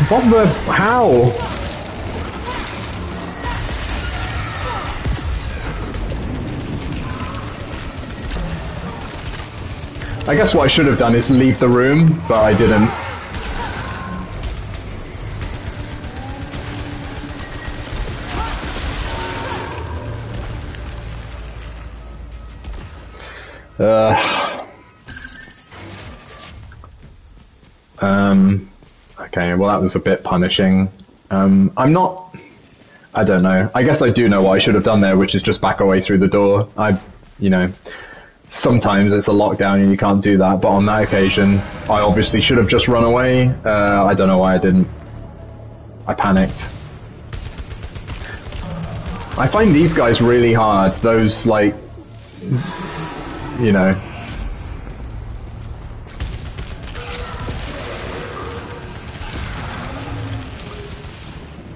Speaker 1: What the... how? I guess what I should have done is leave the room, but I didn't. Okay, well that was a bit punishing. I'm not... I don't know. I guess I do know what I should have done there, which is just back away through the door. You know, sometimes it's a lockdown and you can't do that, but on that occasion, I obviously should have just run away. I don't know why I didn't. I panicked. I find these guys really hard. Those, like, you know...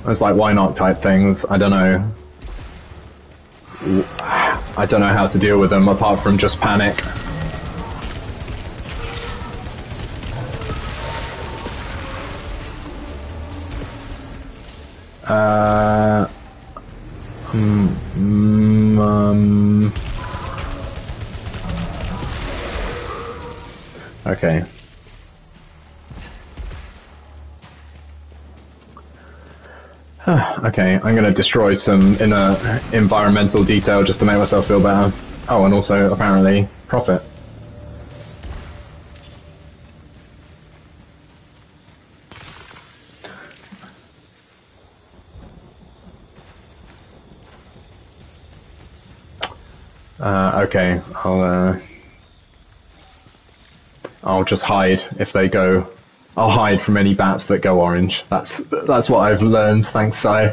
Speaker 1: It's like, why not type things. I don't know. I don't know how to deal with them apart from just panic. Okay. Okay, I'm going to destroy some environmental detail just to make myself feel better. Oh, and also, apparently, profit. Okay, I'll just hide if they go. I'll hide from any bats that go orange. That's what I've learned, thanks, Si.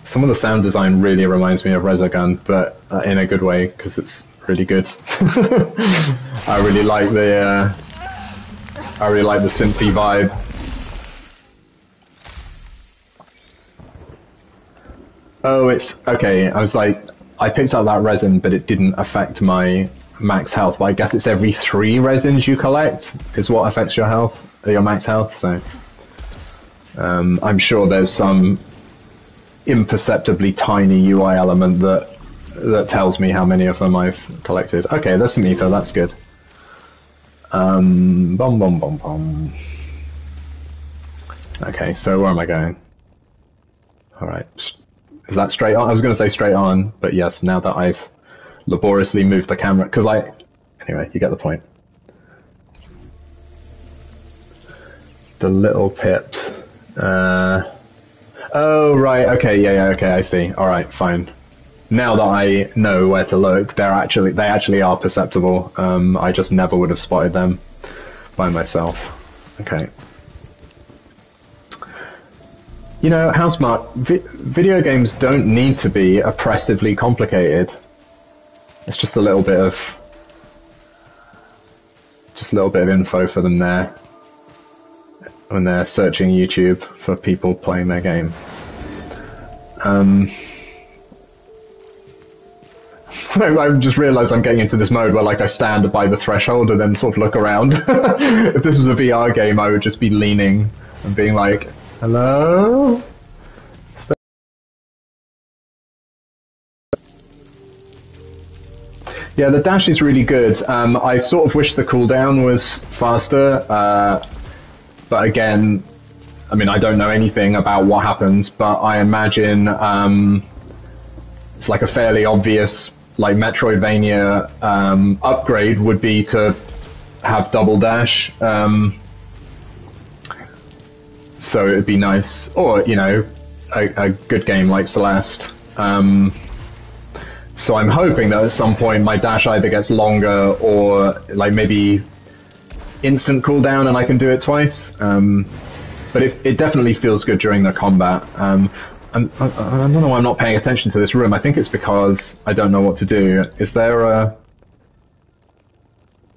Speaker 1: Some of the sound design really reminds me of Resogun, but in a good way, because it's really good. I really like the synthy vibe. Oh, it's okay. I was like, I picked up that resin, but it didn't affect my max health. But I guess it's every 3 resins you collect is what affects your health, your max health. So I'm sure there's some imperceptibly tiny UI element that tells me how many of them I've collected. Okay, there's some ether. That's good. Okay, so where am I going? All right. Is that straight on? I was going to say straight on, but yes, now that I've laboriously moved the camera, because anyway, you get the point. The little pips. Oh, right, okay, yeah, okay, I see. Alright, fine. Now that I know where to look, they actually are perceptible. I just never would have spotted them by myself. Okay. You know, how smart. Video games don't need to be oppressively complicated. It's just a little bit of info for them there when they're searching YouTube for people playing their game. I just realised I'm getting into this mode where, like, I stand by the threshold and then sort of look around. If this was a VR game, I would just be leaning and being like, hello? Yeah, the dash is really good. I sort of wish the cooldown was faster, but again, I mean, I don't know anything about what happens, but I imagine it's like a fairly obvious, like, Metroidvania upgrade would be to have double dash. So it'd be nice, or you know, a good game like Celeste. So I'm hoping that at some point my dash either gets longer or like maybe instant cooldown and I can do it twice. But it definitely feels good during the combat. I don't know why I'm not paying attention to this room. I think it's because I don't know what to do. Is there a...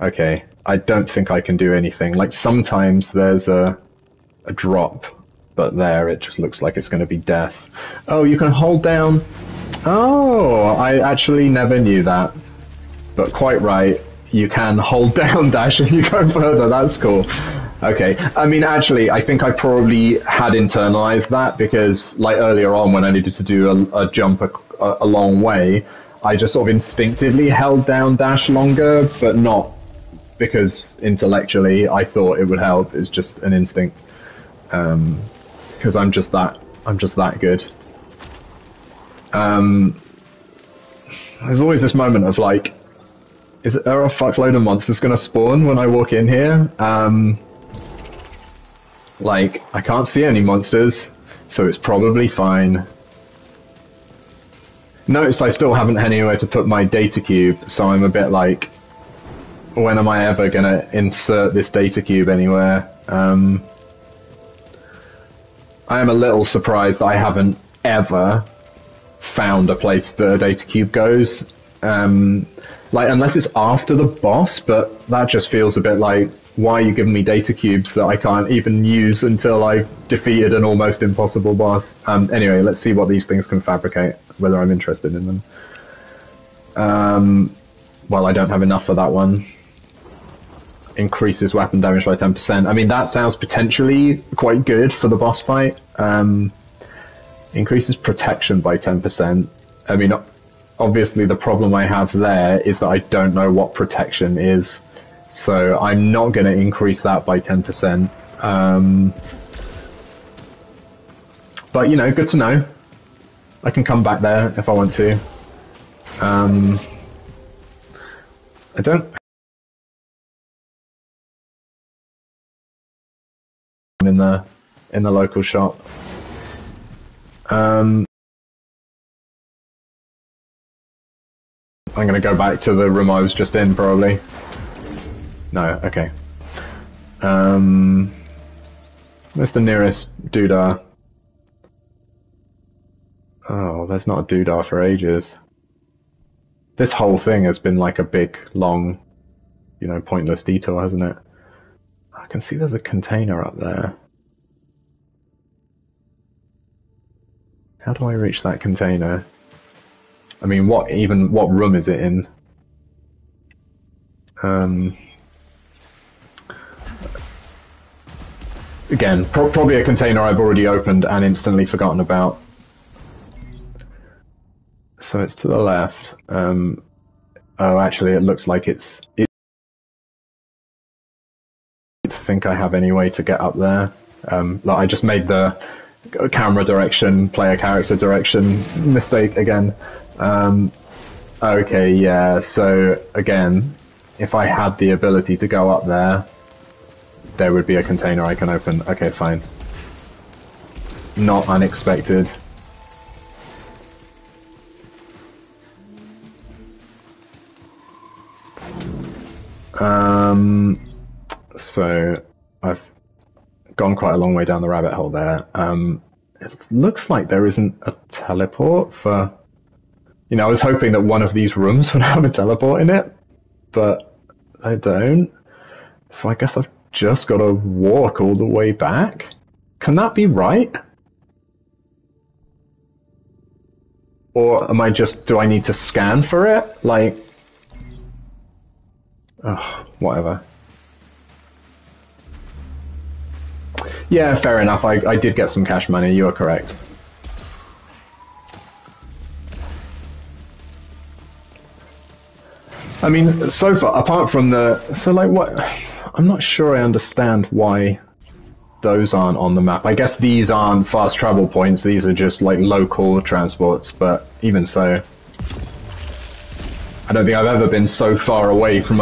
Speaker 1: Okay, I don't think I can do anything. Like sometimes there's a drop, but there it just looks like it's going to be death. Oh, you can hold down... Oh, I actually never knew that. But quite right, you can hold down dash and you go further, that's cool. Okay, I mean actually, I think I probably had internalized that because like earlier on when I needed to do a jump a long way, I just sort of instinctively held down dash longer, but not because intellectually I thought it would help, it's just an instinct. Because I'm just that good. There's always this moment of like, are a fuckload of monsters gonna spawn when I walk in here? Like, I can't see any monsters, so it's probably fine. Notice I still haven't had anywhere to put my data cube, so I'm a bit like, when am I ever gonna insert this data cube anywhere? I am a little surprised that I haven't ever found a place that a data cube goes. Like, unless it's after the boss, but that just feels a bit like, why are you giving me data cubes that I can't even use until I've defeated an almost impossible boss? Anyway, let's see what these things can fabricate, whether I'm interested in them. Well, I don't have enough for that one. Increases weapon damage by 10%. I mean, that sounds potentially quite good for the boss fight. Increases protection by 10%. I mean, obviously the problem I have there is that I don't know what protection is, so I'm not going to increase that by 10%. But, you know, good to know. I can come back there if I want to. I don't... in the local shop. I'm gonna go back to the room I was just in, probably. No, okay. Where's the nearest doodah? Oh, there's not a doodah for ages. This whole thing has been like a big, long, you know, pointless detour, hasn't it? I can see there's a container up there. How do I reach that container? I mean, what room is it in? Again, probably a container I've already opened and instantly forgotten about. So it's to the left. Oh, actually, it looks like it's... I think I have any way to get up there. Like I just made the camera direction, player character direction mistake again. Okay, yeah, so again, if I had the ability to go up there, there would be a container I can open. Okay, fine. Not unexpected. So I've gone quite a long way down the rabbit hole there. It looks like there isn't a teleport for... You know, I was hoping that one of these rooms would have a teleport in it, but I don't. So I guess I've just got to walk all the way back? Can that be right? Or am I just... do I need to scan for it? Like... Ugh, whatever. Yeah, fair enough. I did get some cash money, you are correct. I mean, so far, apart from the... So, like, what... I'm not sure I understand why those aren't on the map. I guess these aren't fast travel points, these are just, like, local transports, but even so... I don't think I've ever been so far away from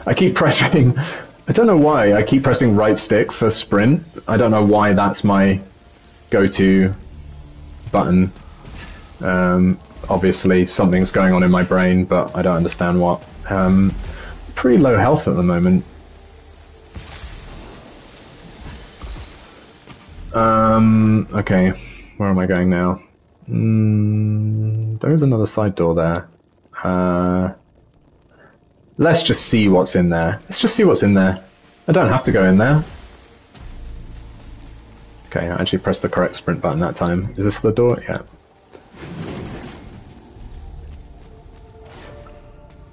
Speaker 1: I keep pressing... I don't know why. I keep pressing right stick for sprint. I don't know why that's my go-to button. Obviously, something's going on in my brain, but I don't understand what. Pretty low health at the moment. Okay. Where am I going now? There is another side door there. Let's just see what's in there. Let's just see what's in there. I don't have to go in there. Okay, I actually pressed the correct sprint button that time. Is this the door? Yeah.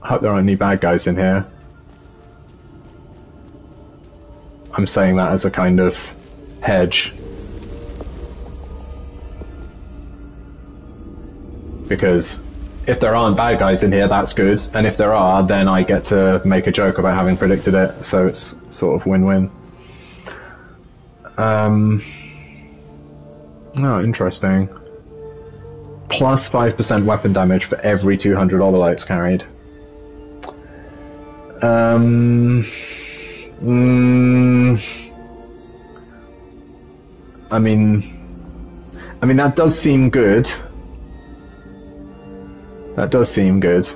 Speaker 1: I hope there aren't any bad guys in here. I'm saying that as a kind of hedge. Because if there aren't bad guys in here, that's good. And if there are, then I get to make a joke about having predicted it. So it's sort of win-win. Oh, interesting. Plus 5% weapon damage for every 200 Ololites carried. I mean that does seem good. That does seem good.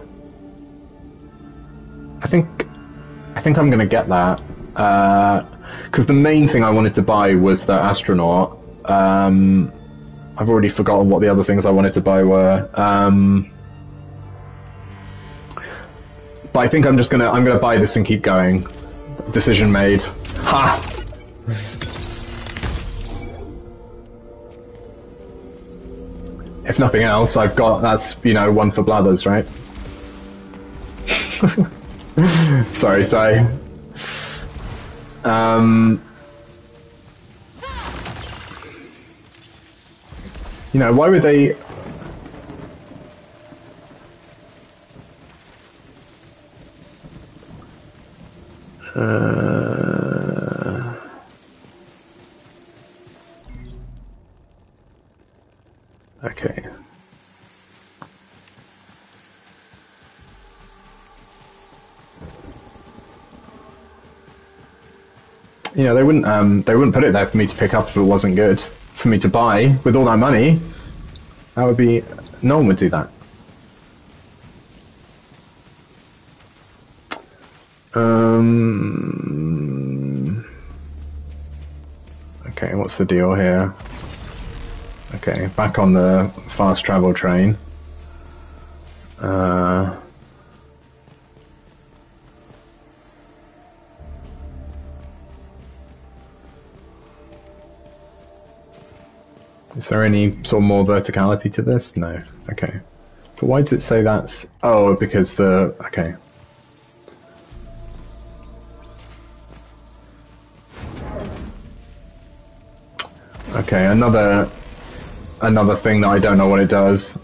Speaker 1: I think I'm gonna get that. Because the main thing I wanted to buy was the astronaut. I've already forgotten what the other things I wanted to buy were. But I think I'm gonna buy this and keep going. Decision made. Ha! If nothing else, I've got, that's, you know, one for Blathers, right? sorry. You know, why would they... Okay. You know, they wouldn't put it there for me to pick up if it wasn't good. For me to buy with all that money, that would be, no one would do that. Okay, what's the deal here? Okay, back on the fast travel train. Is there any sort of more verticality to this? No. Okay. But why does it say that's... Oh, because the... Okay. Okay, another thing that I don't know what it does.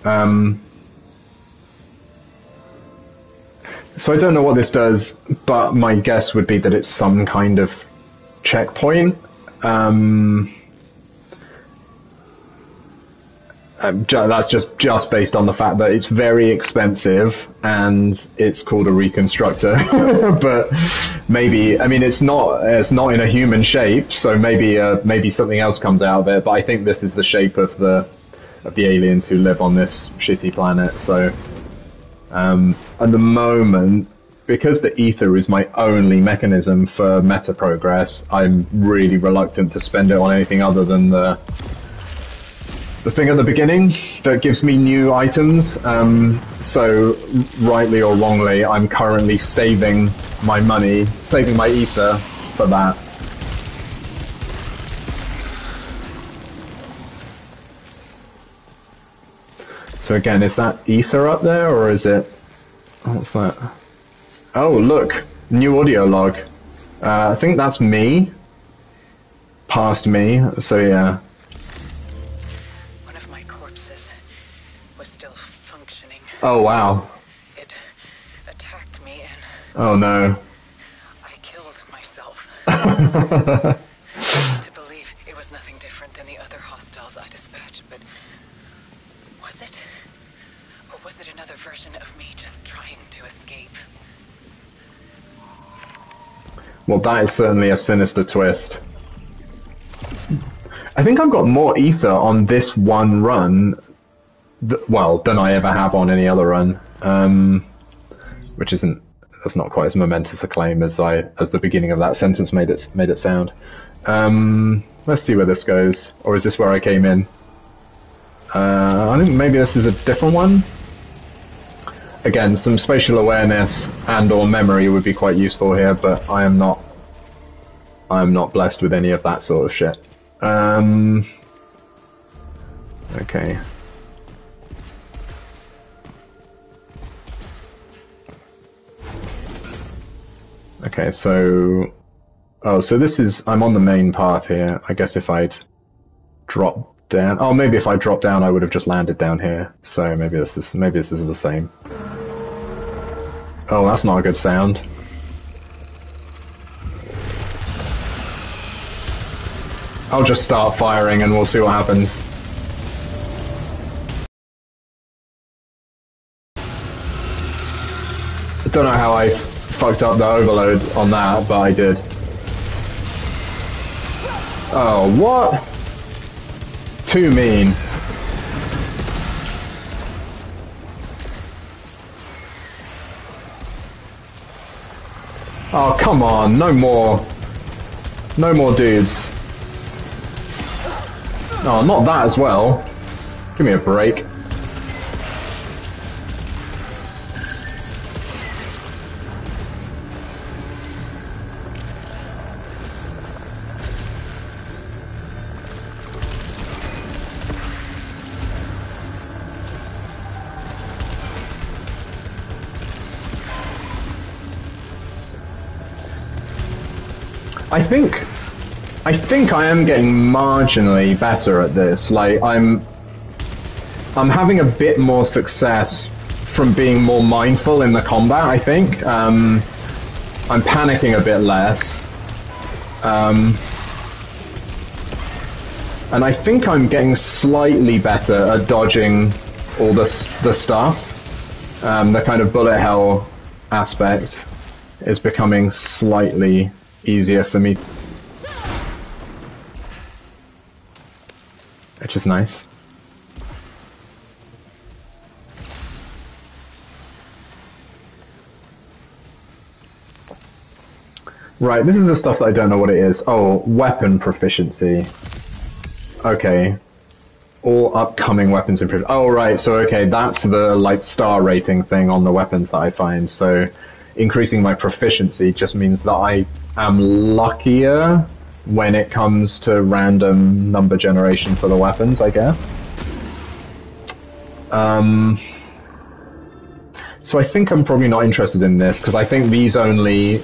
Speaker 1: So I don't know what this does, but my guess would be that it's some kind of checkpoint. That's just based on the fact that it's very expensive and it's called a reconstructor. But maybe, I mean, it's not in a human shape, so maybe something else comes out of it. But I think this is the shape of the aliens who live on this shitty planet. So at the moment, because the ether is my only mechanism for meta progress, I'm really reluctant to spend it on anything other than the thing at the beginning that gives me new items. So rightly or wrongly, I'm currently saving my money, saving my ether for that. So again, is that ether up there, or is it... Oh, what's that? Oh, look! New audio log. I think that's me. Past me, so yeah.
Speaker 2: One of my corpses was still functioning.
Speaker 1: Oh, wow.
Speaker 2: It attacked me and...
Speaker 1: Oh, no.
Speaker 2: I killed myself. To believe it was nothing different than the other hostiles I dispatched, but... Was it? Or was it another version of me just trying to escape?
Speaker 1: Well, that is certainly a sinister twist. I think I've got more ether on this one run, than I ever have on any other run. Which that's not quite as momentous a claim as the beginning of that sentence made it sound. Let's see where this goes. Or is this where I came in? I think maybe this is a different one. Again, some spatial awareness and or memory would be quite useful here, but I am not blessed with any of that sort of shit. Okay. Okay, so... Oh, so this is... I'm on the main path here. I guess if I'd drop down... Oh, maybe if I dropped down I would have just landed down here. So maybe this is the same. Oh, that's not a good sound. I'll just start firing and we'll see what happens. I don't know how I fucked up the overload on that, but I did. Oh, what? Too mean. Oh, come on, no more. No more dudes. Oh, not that as well. Give me a break. I think I am getting marginally better at this. Like, I'm having a bit more success from being more mindful in the combat, I think. I'm panicking a bit less. And I think I'm getting slightly better at dodging all the stuff. The kind of bullet hell aspect is becoming slightly easier for me. Which is nice. Right, this is the stuff that I don't know what it is. Oh, weapon proficiency. Okay. All upcoming weapons improved. Oh, right, so okay, that's the, like, star rating thing on the weapons that I find. So, increasing my proficiency just means that I am luckier when it comes to random number generation for the weapons, I guess. So I think I'm probably not interested in this, because I think these only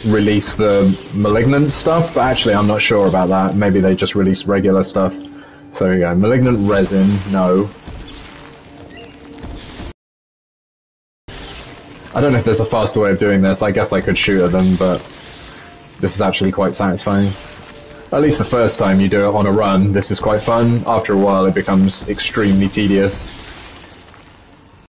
Speaker 1: release the malignant stuff, but actually I'm not sure about that. Maybe they just release regular stuff. So there we go. Malignant resin, no. I don't know if there's a faster way of doing this. I guess I could shoot at them, but this is actually quite satisfying. At least the first time you do it on a run, this is quite fun. After a while it becomes extremely tedious.